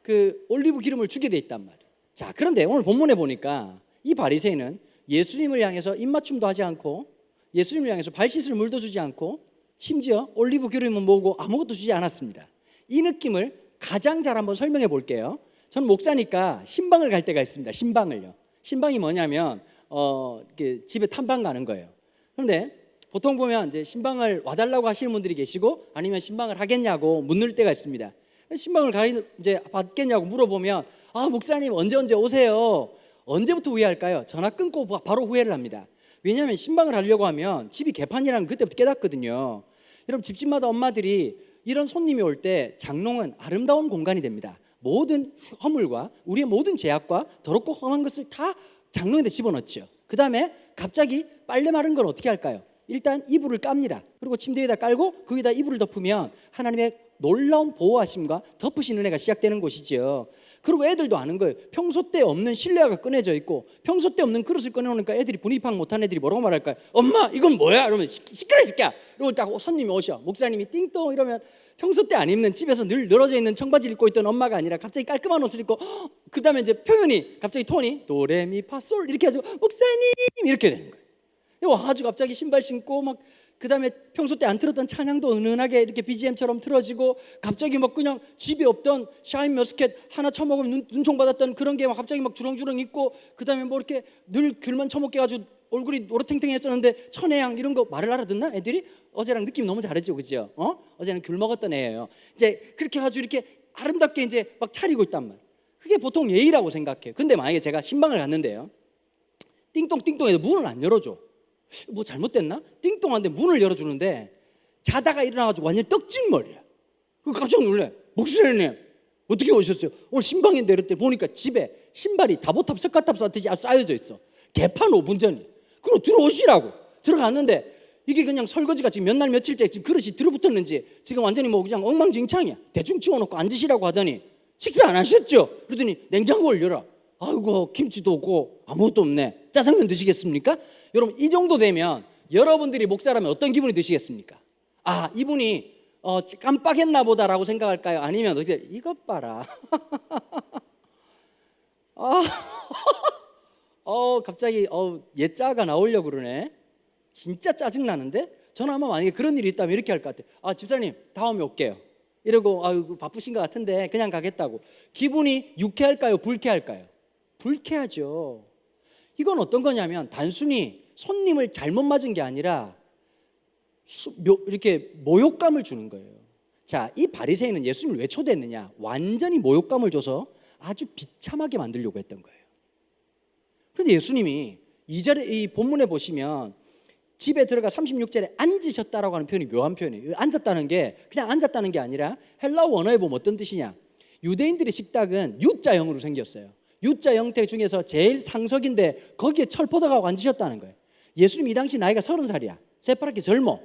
그 올리브 기름을 주게 돼 있단 말이에요. 자, 그런데 오늘 본문에 보니까 이 바리새인은 예수님을 향해서 입맞춤도 하지 않고 예수님을 향해서 발 씻을 물도 주지 않고 심지어 올리브 기름은 뭐고 아무것도 주지 않았습니다. 이 느낌을 가장 잘 한번 설명해 볼게요. 저는 목사니까 신방을 갈 때가 있습니다. 신방을요. 신방이 뭐냐면 이렇게 집에 탐방 가는 거예요. 그런데 보통 보면 이제 신방을 와달라고 하시는 분들이 계시고 아니면 신방을 하겠냐고 묻는 때가 있습니다. 신방을 이제 받겠냐고 물어보면 아 목사님 언제 오세요? 언제부터 후회할까요? 전화 끊고 바로 후회를 합니다. 왜냐하면 신방을 하려고 하면 집이 개판이라는 그때부터 깨닫거든요. 여러분 집집마다 엄마들이 이런 손님이 올 때 장롱은 아름다운 공간이 됩니다. 모든 허물과 우리의 모든 죄악과 더럽고 험한 것을 다 장롱에 집어넣죠. 그 다음에 갑자기 빨래 마른 걸 어떻게 할까요? 일단 이불을 깝니다. 그리고 침대 위에다 깔고 그 위에다 이불을 덮으면 하나님의 놀라운 보호하심과 덮으신 은혜가 시작되는 곳이죠. 그리고 애들도 아는 거예요. 평소 때 없는 신뢰가 꺼내져 있고 평소 때 없는 그릇을 꺼내놓으니까 애들이 분위기 파악 못한 애들이 뭐라고 말할까요? 엄마 이건 뭐야? 이러면 시끄러 이 새끼야. 그리고 딱 손님이 오셔. 목사님이 띵동 이러면 평소 때 안 입는 집에서 늘 늘어져 있는 청바지를 입고 있던 엄마가 아니라 갑자기 깔끔한 옷을 입고 그 다음에 이제 표현이 갑자기 톤이 도레미파솔 이렇게 해가지고 목사님 이렇게 되는 거예요. 와가지고 갑자기 신발 신고 막 그 다음에 평소 때 안 틀었던 찬양도 은은하게 이렇게 BGM처럼 틀어지고 갑자기 막 그냥 집에 없던 샤인 머스켓 하나 처먹으면 눈총 받았던 그런 게 막 갑자기 막 주렁주렁 있고 그 다음에 뭐 이렇게 늘 귤만 처먹게 해가지고 얼굴이 노릇탱탱했었는데 천혜향 이런 거 말을 알아듣나 애들이? 어제랑 느낌 너무 잘했죠, 그죠? 어제는 귤 먹었던 애예요. 이제 그렇게 해가지고 이렇게 아름답게 이제 막 차리고 있단 말이에요. 그게 보통 예의라고 생각해요. 근데 만약에 제가 신방을 갔는데요, 띵똥띵똥해서 문을 안 열어줘. 뭐 잘못됐나? 띵똥한데 문을 열어주는데 자다가 일어나가지고 완전히 떡진머리야. 깜짝 놀래. 목사님 어떻게 오셨어요? 오늘 신방인데 이랬더니 보니까 집에 신발이 다보탑 석가탑 쌓듯이 쌓여져 있어. 개판 5분 전이. 그럼 들어오시라고. 들어갔는데 이게 그냥 설거지가 지금 몇 날 며칠째 지금 그릇이 들어붙었는지 지금 완전히 뭐 그냥 엉망진창이야. 대충 치워놓고 앉으시라고 하더니 식사 안 하셨죠? 그러더니 냉장고를 열어. 아이고 김치도 없고 아무것도 없네. 짜장면 드시겠습니까? 여러분 이 정도 되면 여러분들이 목사라면 어떤 기분이 드시겠습니까? 아 이분이 깜빡했나 보다라고 생각할까요? 아니면 어떻게 이것 봐라. 갑자기 예짜가 나오려고 그러네. 진짜 짜증나는데? 저는 아마 만약에 그런 일이 있다면 이렇게 할 것 같아요. 아 집사님 다음에 올게요. 이러고 아이고 바쁘신 것 같은데 그냥 가겠다고. 기분이 유쾌할까요? 불쾌할까요? 불쾌하죠. 이건 어떤 거냐면 단순히 손님을 잘못 맞은 게 아니라 이렇게 모욕감을 주는 거예요. 자, 이 바리새인은 예수님을 왜 초대했느냐? 완전히 모욕감을 줘서 아주 비참하게 만들려고 했던 거예요. 그런데 예수님이 이 본문에 보시면 집에 들어가 36절에 앉으셨다라고 하는 표현이 묘한 표현이에요. 앉았다는 게 그냥 앉았다는 게 아니라 헬라어 원어에 보면 어떤 뜻이냐? 유대인들의 식탁은 U자형으로 생겼어요. U자 형태 중에서 제일 상석인데 거기에 철포덕하고 앉으셨다는 거예요. 예수님 이 당시 나이가 30살이야. 새파랗게 젊어.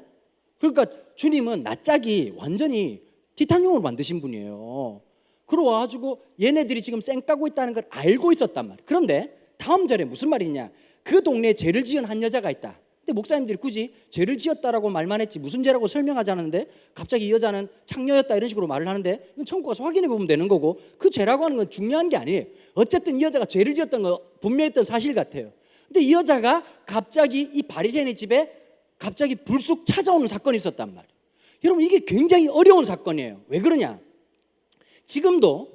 그러니까 주님은 낯짝이 완전히 티타늄으로 만드신 분이에요. 그러고 와가지고 얘네들이 지금 쌩 까고 있다는 걸 알고 있었단 말이에요. 그런데 다음 절에 무슨 말이냐? 그 동네에 죄를 지은 한 여자가 있다. 근데 목사님들이 굳이 죄를 지었다라고 말만 했지 무슨 죄라고 설명하지 않았는데 갑자기 이 여자는 창녀였다 이런 식으로 말을 하는데 이건 천국 가서 확인해 보면 되는 거고 그 죄라고 하는 건 중요한 게 아니에요. 어쨌든 이 여자가 죄를 지었던 거 분명했던 사실 같아요. 근데 이 여자가 갑자기 이 바리새인의 집에 갑자기 불쑥 찾아오는 사건이 있었단 말이에요. 여러분 이게 굉장히 어려운 사건이에요. 왜 그러냐? 지금도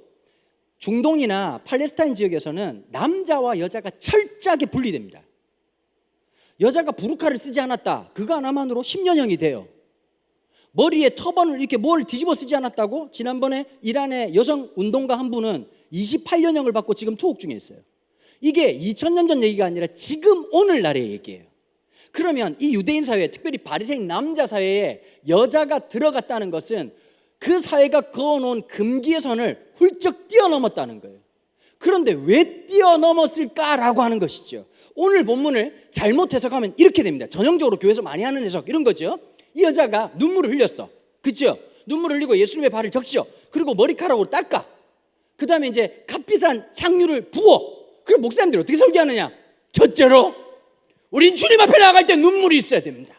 중동이나 팔레스타인 지역에서는 남자와 여자가 철저하게 분리됩니다. 여자가 부르카를 쓰지 않았다. 그거 하나만으로 10년형이 돼요. 머리에 터번을 이렇게 뭘 뒤집어 쓰지 않았다고 지난번에 이란의 여성 운동가 한 분은 28년형을 받고 지금 투옥 중에 있어요. 이게 2000년 전 얘기가 아니라 지금 오늘날의 얘기예요. 그러면 이 유대인 사회, 특별히 바리새인 남자 사회에 여자가 들어갔다는 것은 그 사회가 그어놓은 금기의 선을 훌쩍 뛰어넘었다는 거예요. 그런데 왜 뛰어넘었을까라고 하는 것이죠. 오늘 본문을 잘못 해석하면 이렇게 됩니다. 전형적으로 교회에서 많이 하는 해석 이런 거죠. 이 여자가 눈물을 흘렸어. 그렇죠? 눈물을 흘리고 예수님의 발을 적셔. 그리고 머리카락으로 닦아. 그 다음에 이제 값비싼 향유를 부어. 그럼 목사님들이 어떻게 설교하느냐? 첫째로 우린 주님 앞에 나갈 때 눈물이 있어야 됩니다.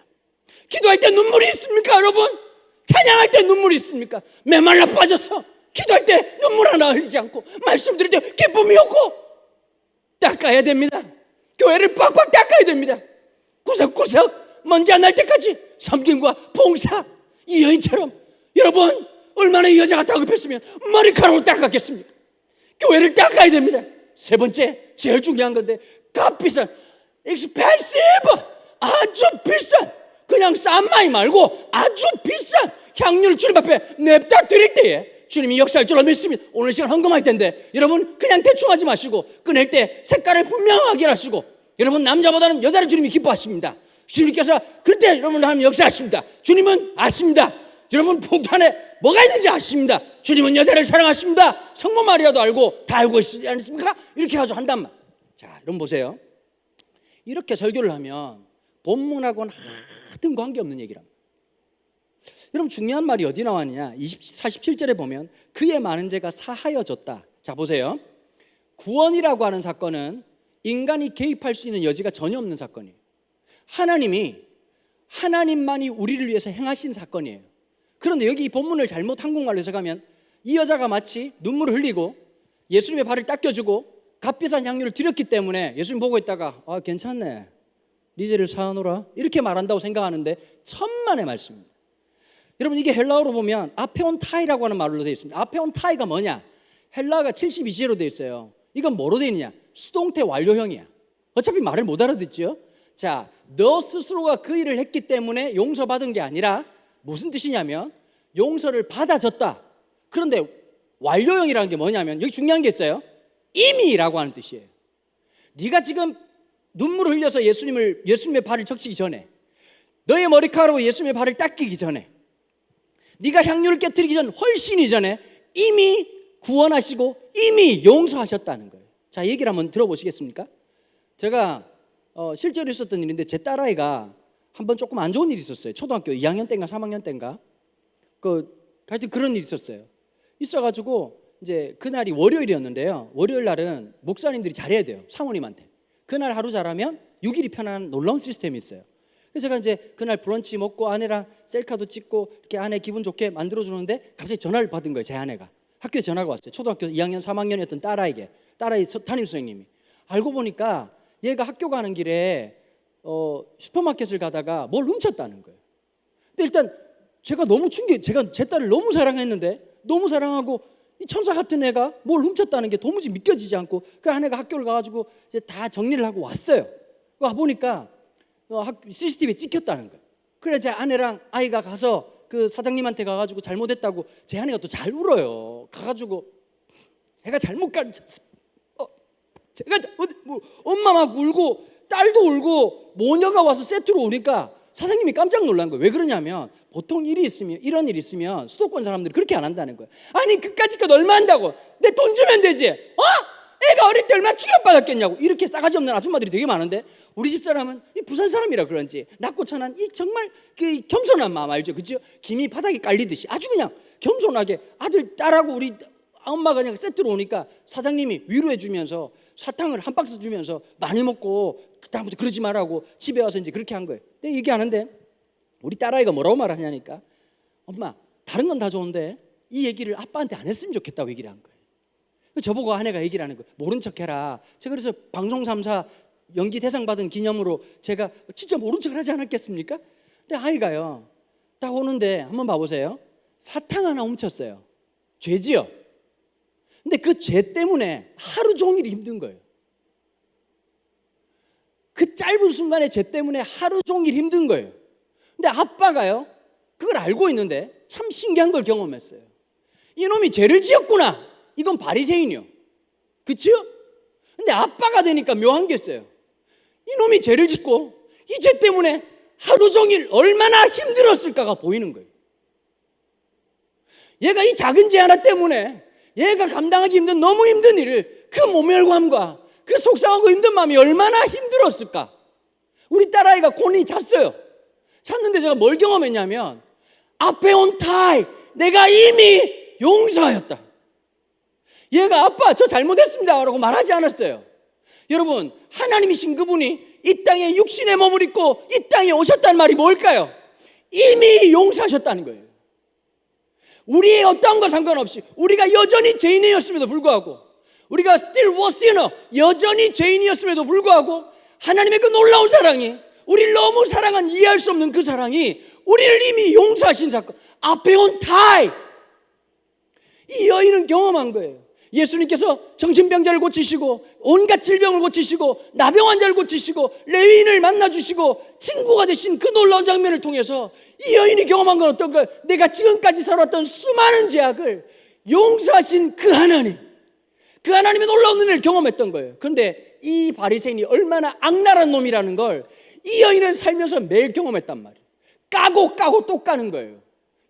기도할 때 눈물이 있습니까 여러분? 찬양할 때 눈물이 있습니까? 메말라 빠져서 기도할 때 눈물 하나 흘리지 않고 말씀 드릴 때 기쁨이 없고 닦아야 됩니다. 교회를 빡빡 닦아야 됩니다. 구석구석 먼지 안 날 때까지 섬김과 봉사. 이 여인처럼 여러분 얼마나 이 여자가 다급했으면 머리카락으로 닦았겠습니까? 교회를 닦아야 됩니다. 세 번째 제일 중요한 건데 값비싼 expensive 아주 비싼 그냥 싼 마이 말고 아주 비싼 향유를 주님 앞에 냅다 드릴 때에 주님이 역사할 줄로 믿습니다. 오늘 시간 헌금할 텐데 여러분 그냥 대충 하지 마시고 꺼낼 때 색깔을 분명하게 하시고 여러분 남자보다는 여자를 주님이 기뻐하십니다. 주님께서 그때 여러분 하면 역사하십니다. 주님은 아십니다. 여러분 봉투 안에 뭐가 있는지 아십니다. 주님은 여자를 사랑하십니다. 성모 마리아도 알고 다 알고 있지 않습니까? 이렇게 가지고 한단 말. 자 여러분 보세요. 이렇게 설교를 하면 본문하고는 하등 관계없는 얘기를 합니다. 여러분 중요한 말이 어디 나왔느냐 47절에 보면 그의 많은 죄가 사하여졌다. 자 보세요. 구원이라고 하는 사건은 인간이 개입할 수 있는 여지가 전혀 없는 사건이에요. 하나님만이 우리를 위해서 행하신 사건이에요. 그런데 여기 이 본문을 잘못 한국말로 해석하면 이 여자가 마치 눈물을 흘리고 예수님의 발을 닦여주고 값비싼 향유를 드렸기 때문에 예수님 보고 있다가 아 괜찮네 네 죄를 사하노라 이렇게 말한다고 생각하는데 천만의 말씀입니다. 여러분 이게 헬라어로 보면 아페온타이라고 하는 말로 되어 있습니다. 아페온타이가 뭐냐? 헬라어가 72제로 되어 있어요. 이건 뭐로 되어 있냐? 수동태 완료형이야. 어차피 말을 못 알아듣죠. 자, 너 스스로가 그 일을 했기 때문에 용서받은 게 아니라 무슨 뜻이냐면 용서를 받아줬다. 그런데 완료형이라는 게 뭐냐면 여기 중요한 게 있어요. 이미라고 하는 뜻이에요. 네가 지금 눈물을 흘려서 예수님의 발을 적시기 전에 너의 머리카락으로 예수님의 발을 닦이기 전에 네가 향유를 깨뜨리기 전 훨씬 이전에 이미 구원하시고 이미 용서하셨다는 거예요. 자, 얘기를 한번 들어보시겠습니까? 제가 실제로 있었던 일인데 제 딸아이가 한번 조금 안 좋은 일이 있었어요. 초등학교 2학년 때인가 3학년 때인가 하여튼 그런 일이 있었어요. 있어가지고 이제 그날이 월요일이었는데요. 월요일 날은 목사님들이 잘해야 돼요. 사모님한테. 그날 하루 잘하면 6일이 편안한 놀라운 시스템이 있어요. 그래서 제가 이제 그날 브런치 먹고 아내랑 셀카도 찍고 이렇게 아내 기분 좋게 만들어주는데 갑자기 전화를 받은 거예요. 제 아내가. 학교에 전화가 왔어요. 초등학교 2학년 3학년이었던 딸아이에게. 딸아이 담임 선생님이. 알고 보니까 얘가 학교 가는 길에 슈퍼마켓을 가다가 뭘 훔쳤다는 거예요. 근데 일단 제가 너무 제가 제 딸을 너무 사랑했는데 너무 사랑하고 이 천사 같은 애가 뭘 훔쳤다는 게 도무지 믿겨지지 않고 그 아내가 학교를 가가지고 이제 다 정리를 하고 왔어요. 와 보니까 CCTV에 찍혔다는 거예요. 그래 제 아내랑 아이가 가서 그 사장님한테 가가지고 잘못했다고 제 아내가 또 잘 울어요. 가가지고 제가 잘못 제가 잘못 엄마 막 울고 딸도 울고 모녀가 와서 세트로 오니까 사장님이 깜짝 놀란 거예요. 왜 그러냐면 보통 이런 일이 있으면 수도권 사람들이 그렇게 안 한다는 거예요. 아니 그까짓 것 얼마 한다고? 내 돈 주면 되지. 애가 어릴 때 얼마나 충격받았겠냐고. 이렇게 싸가지 없는 아줌마들이 되게 많은데 우리 집 사람은 이 부산 사람이라 그런지 낮고 천한 이 정말 그 겸손한 마음 알죠? 그죠? 김이 바닥에 깔리듯이 아주 그냥 겸손하게 아들 딸하고 우리 엄마가 그냥 세트로 오니까 사장님이 위로해 주면서 사탕을 한 박스 주면서 많이 먹고 다음부터 그러지 말라고 집에 와서 이제 그렇게 한 거예요. 근데 얘기하는데 우리 딸아이가 뭐라고 말하냐니까 엄마 다른 건 다 좋은데 이 얘기를 아빠한테 안 했으면 좋겠다고 얘기를 한 거예요. 저보고 아내가 얘기를 하는 거예요. 모른 척해라. 제가 그래서 방송 3사 연기 대상 받은 기념으로 제가 진짜 모른 척을 하지 않았겠습니까? 근데 아이가요 딱 오는데 한번 봐보세요. 사탕 하나 훔쳤어요. 죄지요. 근데 그 죄 때문에 하루 종일 힘든 거예요. 그 짧은 순간의 죄 때문에 하루 종일 힘든 거예요. 근데 아빠가요 그걸 알고 있는데 참 신기한 걸 경험했어요. 이놈이 죄를 지었구나. 이건 바리새인이요. 그렇죠? 근데 아빠가 되니까 묘한 게 있어요. 이놈이 죄를 짓고 이 죄 때문에 하루 종일 얼마나 힘들었을까가 보이는 거예요. 얘가 이 작은 죄 하나 때문에 얘가 감당하기 힘든 너무 힘든 일을 그 모멸감과 그 속상하고 힘든 마음이 얼마나 힘들었을까. 우리 딸아이가 곤히 잤어요. 잤는데 제가 뭘 경험했냐면 앞에 온 타이 내가 이미 용서하였다. 얘가 아빠 저 잘못했습니다 라고 말하지 않았어요. 여러분 하나님이신 그분이 이 땅에 육신의 몸을 입고 이 땅에 오셨다는 말이 뭘까요? 이미 용서하셨다는 거예요. 우리의 어떠한 것 상관없이 우리가 여전히 죄인이었음에도 불구하고 우리가 still was sinner 여전히 죄인이었음에도 불구하고 하나님의 그 놀라운 사랑이 우리를 너무 사랑한 이해할 수 없는 그 사랑이 우리를 이미 용서하신 사건 앞에 온 타이 이 여인은 경험한 거예요. 예수님께서 정신병자를 고치시고 온갖 질병을 고치시고 나병 환자를 고치시고 레위인을 만나주시고 친구가 되신 그 놀라운 장면을 통해서 이 여인이 경험한 건 어떤 거예요? 내가 지금까지 살았던 수많은 죄악을 용서하신 그 하나님, 그 하나님의 놀라운 은혜를 경험했던 거예요. 그런데 이 바리새인이 얼마나 악랄한 놈이라는 걸 이 여인은 살면서 매일 경험했단 말이에요. 까고 또 까는 거예요.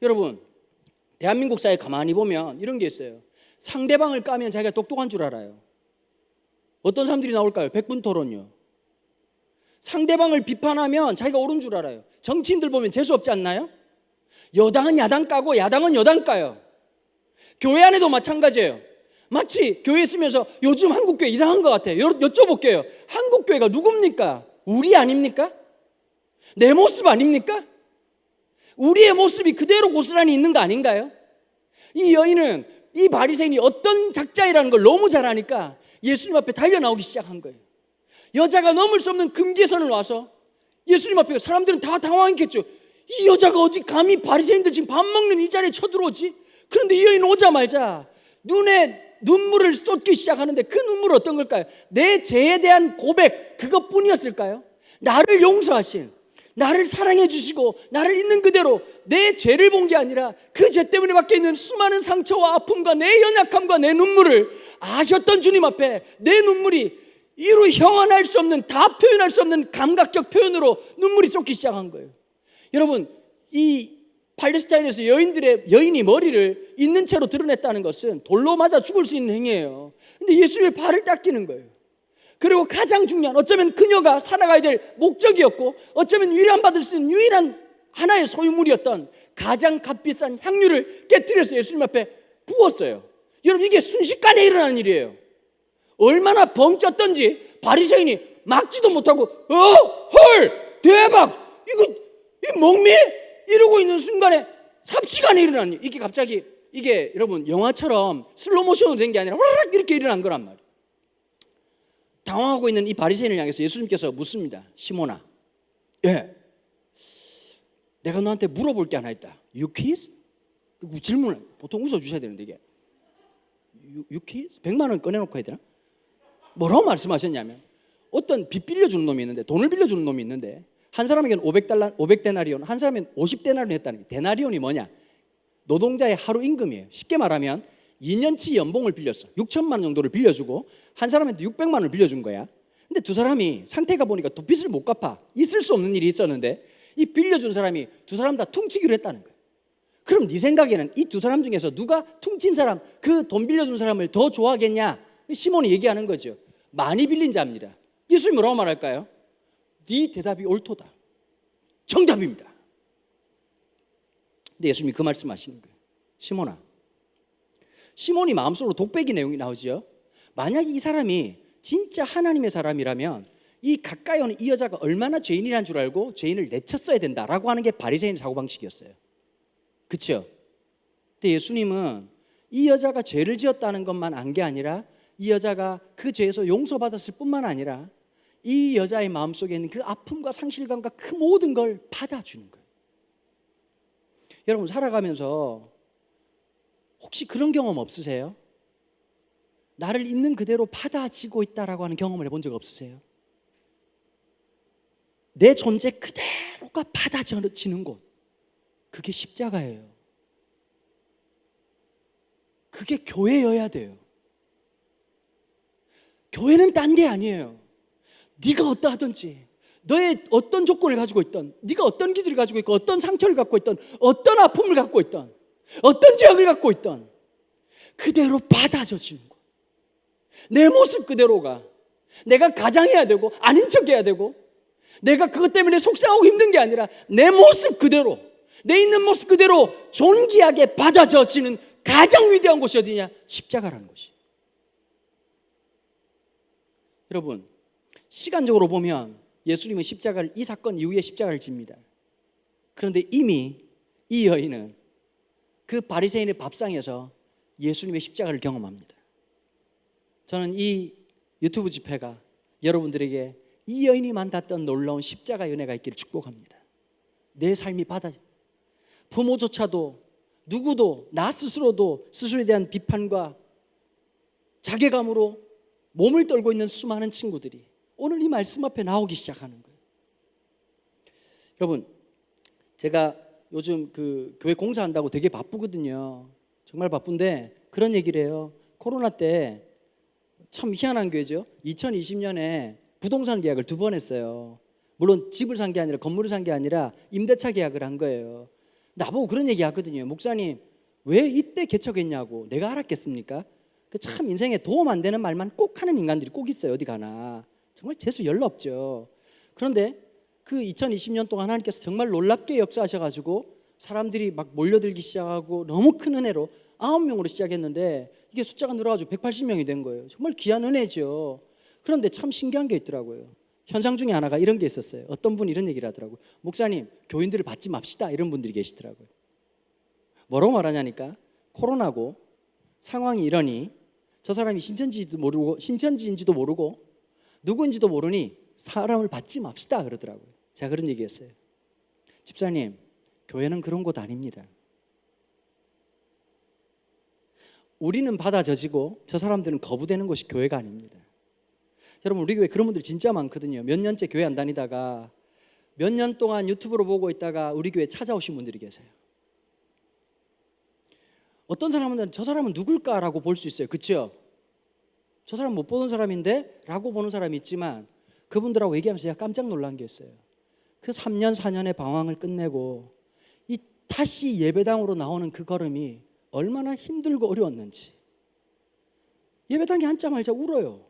여러분 대한민국 사회 가만히 보면 이런 게 있어요. 상대방을 까면 자기가 똑똑한 줄 알아요. 어떤 사람들이 나올까요? 백분토론요. 상대방을 비판하면 자기가 옳은 줄 알아요. 정치인들 보면 재수 없지 않나요? 여당은 야당 까고 야당은 여당 까요. 교회 안에도 마찬가지예요. 마치 교회 있으면서 요즘 한국교회 이상한 것 같아요. 여쭤볼게요. 한국교회가 누굽니까? 우리 아닙니까? 내 모습 아닙니까? 우리의 모습이 그대로 고스란히 있는 거 아닌가요? 이 여인은 이 바리새인이 어떤 작자이라는 걸 너무 잘 아니까 예수님 앞에 달려나오기 시작한 거예요. 여자가 넘을 수 없는 금계선을 와서 예수님 앞에 사람들은 다 당황했겠죠. 이 여자가 어디 감히 바리새인들 지금 밥 먹는 이 자리에 쳐들어오지? 그런데 이 여인 오자마자 눈에 눈물을 쏟기 시작하는데 그 눈물은 어떤 걸까요? 내 죄에 대한 고백 그것뿐이었을까요? 나를 용서하신, 나를 사랑해 주시고 나를 있는 그대로 내 죄를 본 게 아니라 그 죄 때문에 밖에 있는 수많은 상처와 아픔과 내 연약함과 내 눈물을 아셨던 주님 앞에 내 눈물이 이루 형언할 수 없는, 다 표현할 수 없는 감각적 표현으로 눈물이 쏟기 시작한 거예요. 여러분 이 팔레스타인에서 여인이 머리를 있는 채로 드러냈다는 것은 돌로 맞아 죽을 수 있는 행위예요. 근데 예수님의 발을 닦이는 거예요. 그리고 가장 중요한, 어쩌면 그녀가 살아가야 될 목적이었고 어쩌면 위로받을 수 있는 유일한 하나의 소유물이었던 가장 값비싼 향유를 깨뜨려서 예수님 앞에 부었어요. 여러분 이게 순식간에 일어나는 일이에요. 얼마나 벙쪘던지 바리새인이 막지도 못하고 헐 대박 이 목미 이러고 있는 순간에 삽시간에 일어나는 일. 이게 갑자기 이게 여러분 영화처럼 슬로모션으로 된 게 아니라 와락 이렇게 일어난 거란 말이에요. 당황하고 있는 이 바리새인을 향해서 예수님께서 묻습니다. 시몬아, 예, 내가 너한테 물어볼 게 하나 있다. You kiss? 질문을 보통 웃어주셔야 되는데 이게 You kiss? 100만 원 꺼내놓고 해야 되나? 뭐라고 말씀하셨냐면 어떤 빚 빌려주는 놈이 있는데, 돈을 빌려주는 놈이 있는데 한 사람에게는 500데나리온, 한 사람에게는 50데나리온 했다는 게, 데나리온이 뭐냐? 노동자의 하루 임금이에요. 쉽게 말하면 2년치 연봉을 빌렸어. 6천만 원 정도를 빌려주고 한 사람한테 600만 원을 빌려준 거야. 근데 두 사람이 상태가 보니까 또 빚을 못 갚아. 있을 수 없는 일이 있었는데 이 빌려준 사람이 두 사람 다 퉁치기로 했다는 거예요. 그럼 네 생각에는 이 두 사람 중에서 누가 퉁친 사람, 그 돈 빌려준 사람을 더 좋아하겠냐? 시몬이 얘기하는 거죠. 많이 빌린 자입니다. 예수님이 뭐라고 말할까요? 네 대답이 옳도다. 정답입니다. 근데 예수님이 그 말씀하시는 거예요. 시몬아, 시몬이 마음속으로 독백이 내용이 나오죠. 만약에 이 사람이 진짜 하나님의 사람이라면 이 가까이 오는 이 여자가 얼마나 죄인이란 줄 알고 죄인을 내쳤어야 된다라고 하는 게 바리새인 사고방식이었어요. 그렇죠? 근데 예수님은 이 여자가 죄를 지었다는 것만 안 게 아니라 이 여자가 그 죄에서 용서받았을 뿐만 아니라 이 여자의 마음속에 있는 그 아픔과 상실감과 그 모든 걸 받아주는 거예요. 여러분 살아가면서 혹시 그런 경험 없으세요? 나를 있는 그대로 받아지고 있다라고 하는 경험을 해본 적 없으세요? 내 존재 그대로가 받아지는 곳, 그게 십자가예요. 그게 교회여야 돼요. 교회는 딴 게 아니에요. 네가 어떠하든지, 너의 어떤 조건을 가지고 있던, 네가 어떤 기질을 가지고 있고 어떤 상처를 갖고 있던, 어떤 아픔을 갖고 있던, 어떤 죄악을 갖고 있던 그대로 받아져지는 거. 내 모습 그대로가 내가 가장해야 되고 아닌 척해야 되고 내가 그것 때문에 속상하고 힘든 게 아니라 내 모습 그대로 내 있는 모습 그대로 존귀하게 받아져지는 가장 위대한 곳이 어디냐? 십자가라는 것이. 여러분, 시간적으로 보면 예수님은 십자가를 이 사건 이후에 십자가를 집니다. 그런데 이미 이 여인은 그 바리새인의 밥상에서 예수님의 십자가를 경험합니다. 저는 이 유튜브 집회가 여러분들에게 이 여인이 만났던 놀라운 십자가 은혜가 있기를 축복합니다. 내 삶이 부모조차도 누구도 나 스스로도 스스로에 대한 비판과 자괴감으로 몸을 떨고 있는 수많은 친구들이 오늘 이 말씀 앞에 나오기 시작하는 거예요. 여러분, 제가 요즘 그 교회 공사한다고 되게 바쁘거든요. 정말 바쁜데 그런 얘기를 해요. 코로나 때 참 희한한 교회죠. 2020년에 부동산 계약을 2번 했어요. 물론 집을 산 게 아니라 건물을 산 게 아니라 임대차 계약을 한 거예요. 나보고 그런 얘기 하거든요. 목사님, 왜 이때 개척했냐고. 내가 알았겠습니까? 그 참 인생에 도움 안 되는 말만 꼭 하는 인간들이 꼭 있어요. 어디 가나. 정말 재수 열로 없죠. 그런데 그 2020년 동안 하나님께서 정말 놀랍게 역사하셔가지고 사람들이 막 몰려들기 시작하고 너무 큰 은혜로 9명으로 시작했는데 이게 숫자가 늘어가지고 180명이 된 거예요. 정말 귀한 은혜죠. 그런데 참 신기한 게 있더라고요. 현상 중에 하나가 이런 게 있었어요. 어떤 분이 이런 얘기를 하더라고요. 목사님, 교인들을 받지 맙시다. 이런 분들이 계시더라고요. 뭐라고 말하냐니까 코로나고 상황이 이러니 저 사람이 신천지인지도 모르고 누구인지도 모르니 사람을 받지 맙시다 그러더라고요. 제가 그런 얘기했어요. 집사님, 교회는 그런 곳 아닙니다. 우리는 받아져지고 저 사람들은 거부되는 곳이 교회가 아닙니다. 여러분, 우리 교회 그런 분들 진짜 많거든요. 몇 년째 교회 안 다니다가 몇 년 동안 유튜브로 보고 있다가 우리 교회 찾아오신 분들이 계세요. 어떤 사람은 저 사람은 누굴까라고 볼 수 있어요. 그렇죠? 저 사람 못 보는 사람인데 라고 보는 사람이 있지만 그분들하고 얘기하면서 제가 깜짝 놀란 게 있어요. 그 3년 4년의 방황을 끝내고 이 다시 예배당으로 나오는 그 걸음이 얼마나 힘들고 어려웠는지. 예배당에 앉자마자 울어요.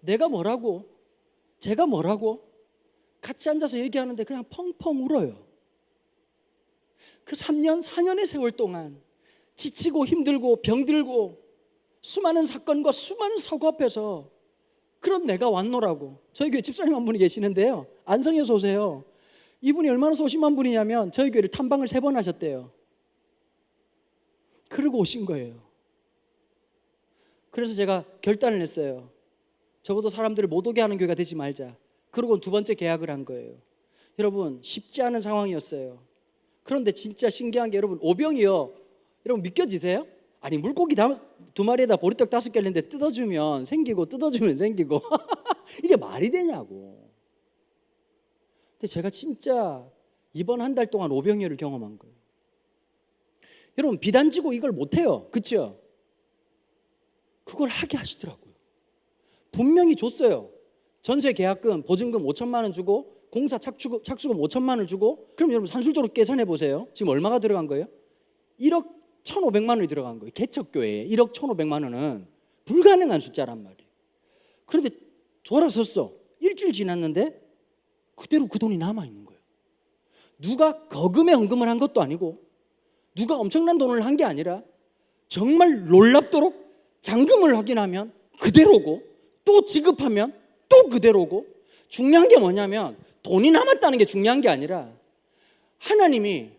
내가 뭐라고 제가 뭐라고 같이 앉아서 얘기하는데 그냥 펑펑 울어요. 그 3년 4년의 세월 동안 지치고 힘들고 병들고 수많은 사건과 수많은 사고 앞에서 그런 내가 왔노라고. 저희 교회 집사님 한 분이 계시는데요, 안성에서 오세요. 이분이 얼마나 소심한 분이냐면 저희 교회를 탐방을 3번 하셨대요. 그러고 오신 거예요. 그래서 제가 결단을 했어요. 적어도 사람들을 못 오게 하는 교회가 되지 말자. 그러고 2번째 계약을 한 거예요. 여러분, 쉽지 않은 상황이었어요. 그런데 진짜 신기한 게 여러분, 오병이요, 여러분 믿겨지세요? 아니, 물고기 2마리에다 보리떡 5개 했는데 뜯어주면 생기고 뜯어주면 생기고 이게 말이 되냐고. 근데 제가 진짜 이번 한 달 동안 오병이어를 경험한 거예요. 여러분, 비단지고 이걸 못해요. 그렇죠? 그걸 하게 하시더라고요. 분명히 줬어요. 전세 계약금, 보증금 5천만 원 주고 공사 착수금 5천만 원을 주고, 그럼 여러분 산술적으로 계산해 보세요. 지금 얼마가 들어간 거예요? 1억 1,500만 원이 들어간 거예요. 개척교회에 1억 1,500만 원은 불가능한 숫자란 말이에요. 그런데 돌아섰어. 일주일 지났는데 그대로 그 돈이 남아있는 거예요. 누가 거금에 헌금을 한 것도 아니고 누가 엄청난 돈을 한 게 아니라 정말 놀랍도록 잔금을 확인하면 그대로고 또 지급하면 또 그대로고, 중요한 게 뭐냐면 돈이 남았다는 게 중요한 게 아니라 하나님이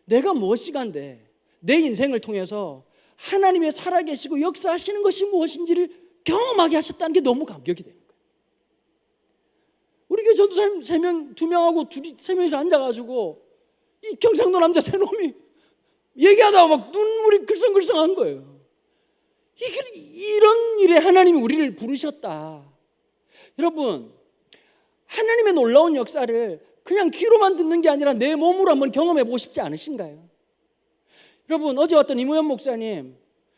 내가 무엇이간데 내 인생을 통해서 하나님의 살아계시고 역사하시는 것이 무엇인지를 경험하게 하셨다는 게 너무 감격이 되는 거예요. 우리 교회 전도사님 3명, 2명하고 3명이서 앉아가지고 이 경상도 남자 3놈이 얘기하다가 막 눈물이 글썽글썽한 거예요. 이런 일에 하나님이 우리를 부르셨다. 여러분, 하나님의 놀라운 역사를 그냥 귀로만 듣는 게 아니라 내 몸으로 한번 경험해 보고 싶지 않으신가요? 여러분, 어제 왔던 이무현 목사님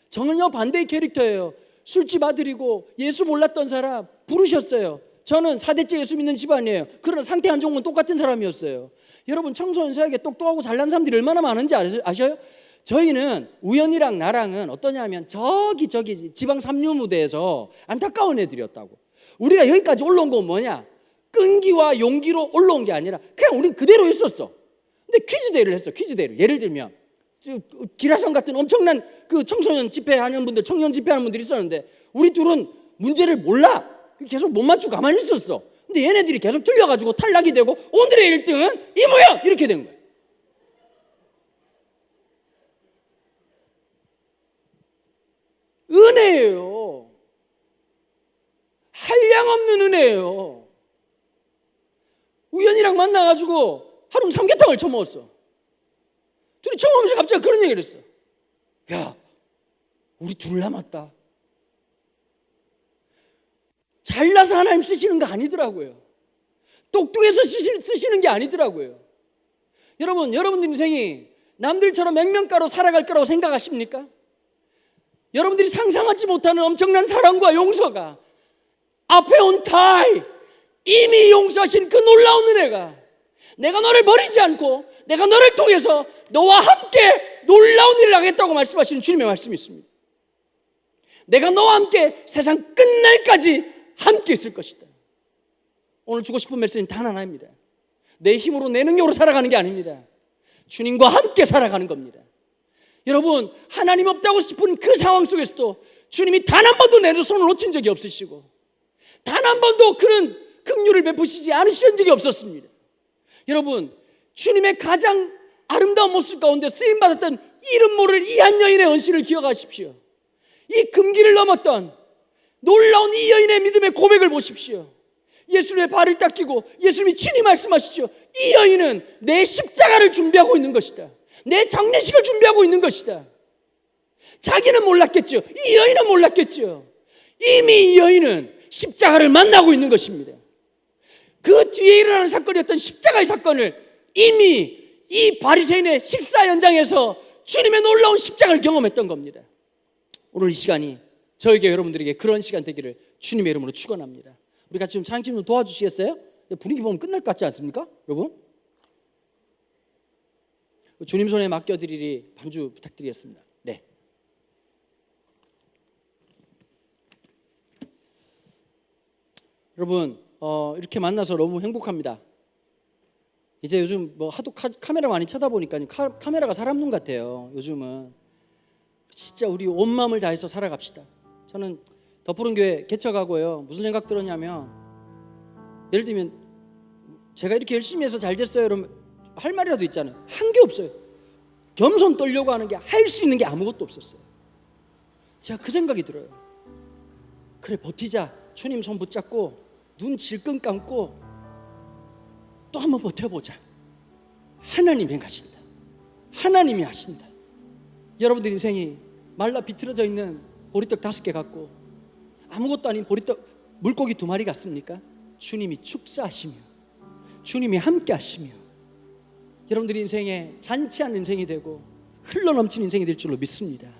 전혀 반대의 캐릭터예요. 술집 아들이고 예수 몰랐던 사람 부르셨어요. 저는 4대째 예수 믿는 집안이에요. 그러나 상태 안 좋은 건 똑같은 사람이었어요. 여러분 청소년 사역에 똑똑하고 잘난 사람들이 얼마나 많은지 아셔요? 저희는 우연이랑 나랑은 어떠냐면 저기 지방 삼류무대에서 안타까운 애들이었다고. 우리가 여기까지 올라온 건 뭐냐? 끈기와 용기로 올라온 게 아니라 그냥 우린 그대로 있었어. 근데 퀴즈 대회를 했어. 퀴즈 대회를. 예를 들면 기라성 같은 엄청난 그 청소년 집회하는 분들, 청년 집회하는 분들이 있었는데 우리 둘은 문제를 몰라. 계속 못 맞추고 가만히 있었어. 근데 얘네들이 계속 틀려가지고 탈락이 되고 오늘의 1등은 이 모양 이렇게 된 거야. 은혜예요. 한량없는 은혜예요. 우연이랑 만나가지고 하루 삼계탕을 처먹었어. 둘이 처먹으면서 갑자기 그런 얘기를 했어. 야, 우리 둘 남았다. 잘나서 하나님 쓰시는 거 아니더라고요. 똑똑해서 쓰시는 게 아니더라고요. 여러분들 인생이 남들처럼 맹명가로 살아갈 거라고 생각하십니까? 여러분들이 상상하지 못하는 엄청난 사랑과 용서가 앞에 온 타이 이미 용서하신 그 놀라운 은혜가 내가 너를 버리지 않고 내가 너를 통해서 너와 함께 놀라운 일을 하겠다고 말씀하시는 주님의 말씀이 있습니다. 내가 너와 함께 세상 끝날까지 함께 있을 것이다. 오늘 주고 싶은 메시지는 단 하나입니다. 내 힘으로 내 능력으로 살아가는 게 아닙니다. 주님과 함께 살아가는 겁니다. 여러분 하나님 없다고 싶은 그 상황 속에서도 주님이 단 한 번도 내 손을 놓친 적이 없으시고 단 한 번도 그런 긍휼을 베푸시지 않으신 적이 없었습니다. 여러분 주님의 가장 아름다운 모습 가운데 쓰임받았던 이름 모를 이 한 여인의 헌신을 기억하십시오. 이 금기를 넘었던 놀라운 이 여인의 믿음의 고백을 보십시오. 예수님의 발을 닦이고 예수님이 친히 말씀하시죠. 이 여인은 내 십자가를 준비하고 있는 것이다. 내 장례식을 준비하고 있는 것이다. 자기는 몰랐겠죠. 이 여인은 몰랐겠죠. 이미 이 여인은 십자가를 만나고 있는 것입니다. 그 뒤에 일어나는 사건이었던 십자가의 사건을 이미 이 바리새인의 식사 현장에서 주님의 놀라운 십자가를 경험했던 겁니다. 오늘 이 시간이 저에게 여러분들에게 그런 시간 되기를 주님의 이름으로 축원합니다. 우리 같이 좀 찬양팀 좀 도와주시겠어요? 분위기 보면 끝날 것 같지 않습니까? 여러분 주님 손에 맡겨드리리 반주 부탁드리겠습니다. 네. 여러분 이렇게 만나서 너무 행복합니다. 이제 요즘 뭐 하도 카메라 많이 쳐다보니까 카메라가 사람 눈 같아요. 요즘은 진짜 우리 온 마음을 다해서 살아갑시다. 저는 더 푸른 교회 개척하고요. 무슨 생각 들었냐면 예를 들면 제가 이렇게 열심히 해서 잘 됐어요. 여러분 할 말이라도 있잖아요. 한 게 없어요. 겸손 떨려고 하는 게 할 수 있는 게 아무것도 없었어요. 제가 그 생각이 들어요. 그래 버티자. 주님 손 붙잡고 눈 질끈 감고 또 한번 버텨보자. 하나님이 행하신다. 하나님이 하신다. 여러분들 인생이 말라 비틀어져 있는 보리떡 5개 갖고 아무것도 아닌 보리떡 물고기 2마리 같습니까? 주님이 축사하시며 주님이 함께 하시며 여러분들의 인생에 잔치한 인생이 되고 흘러넘친 인생이 될 줄로 믿습니다.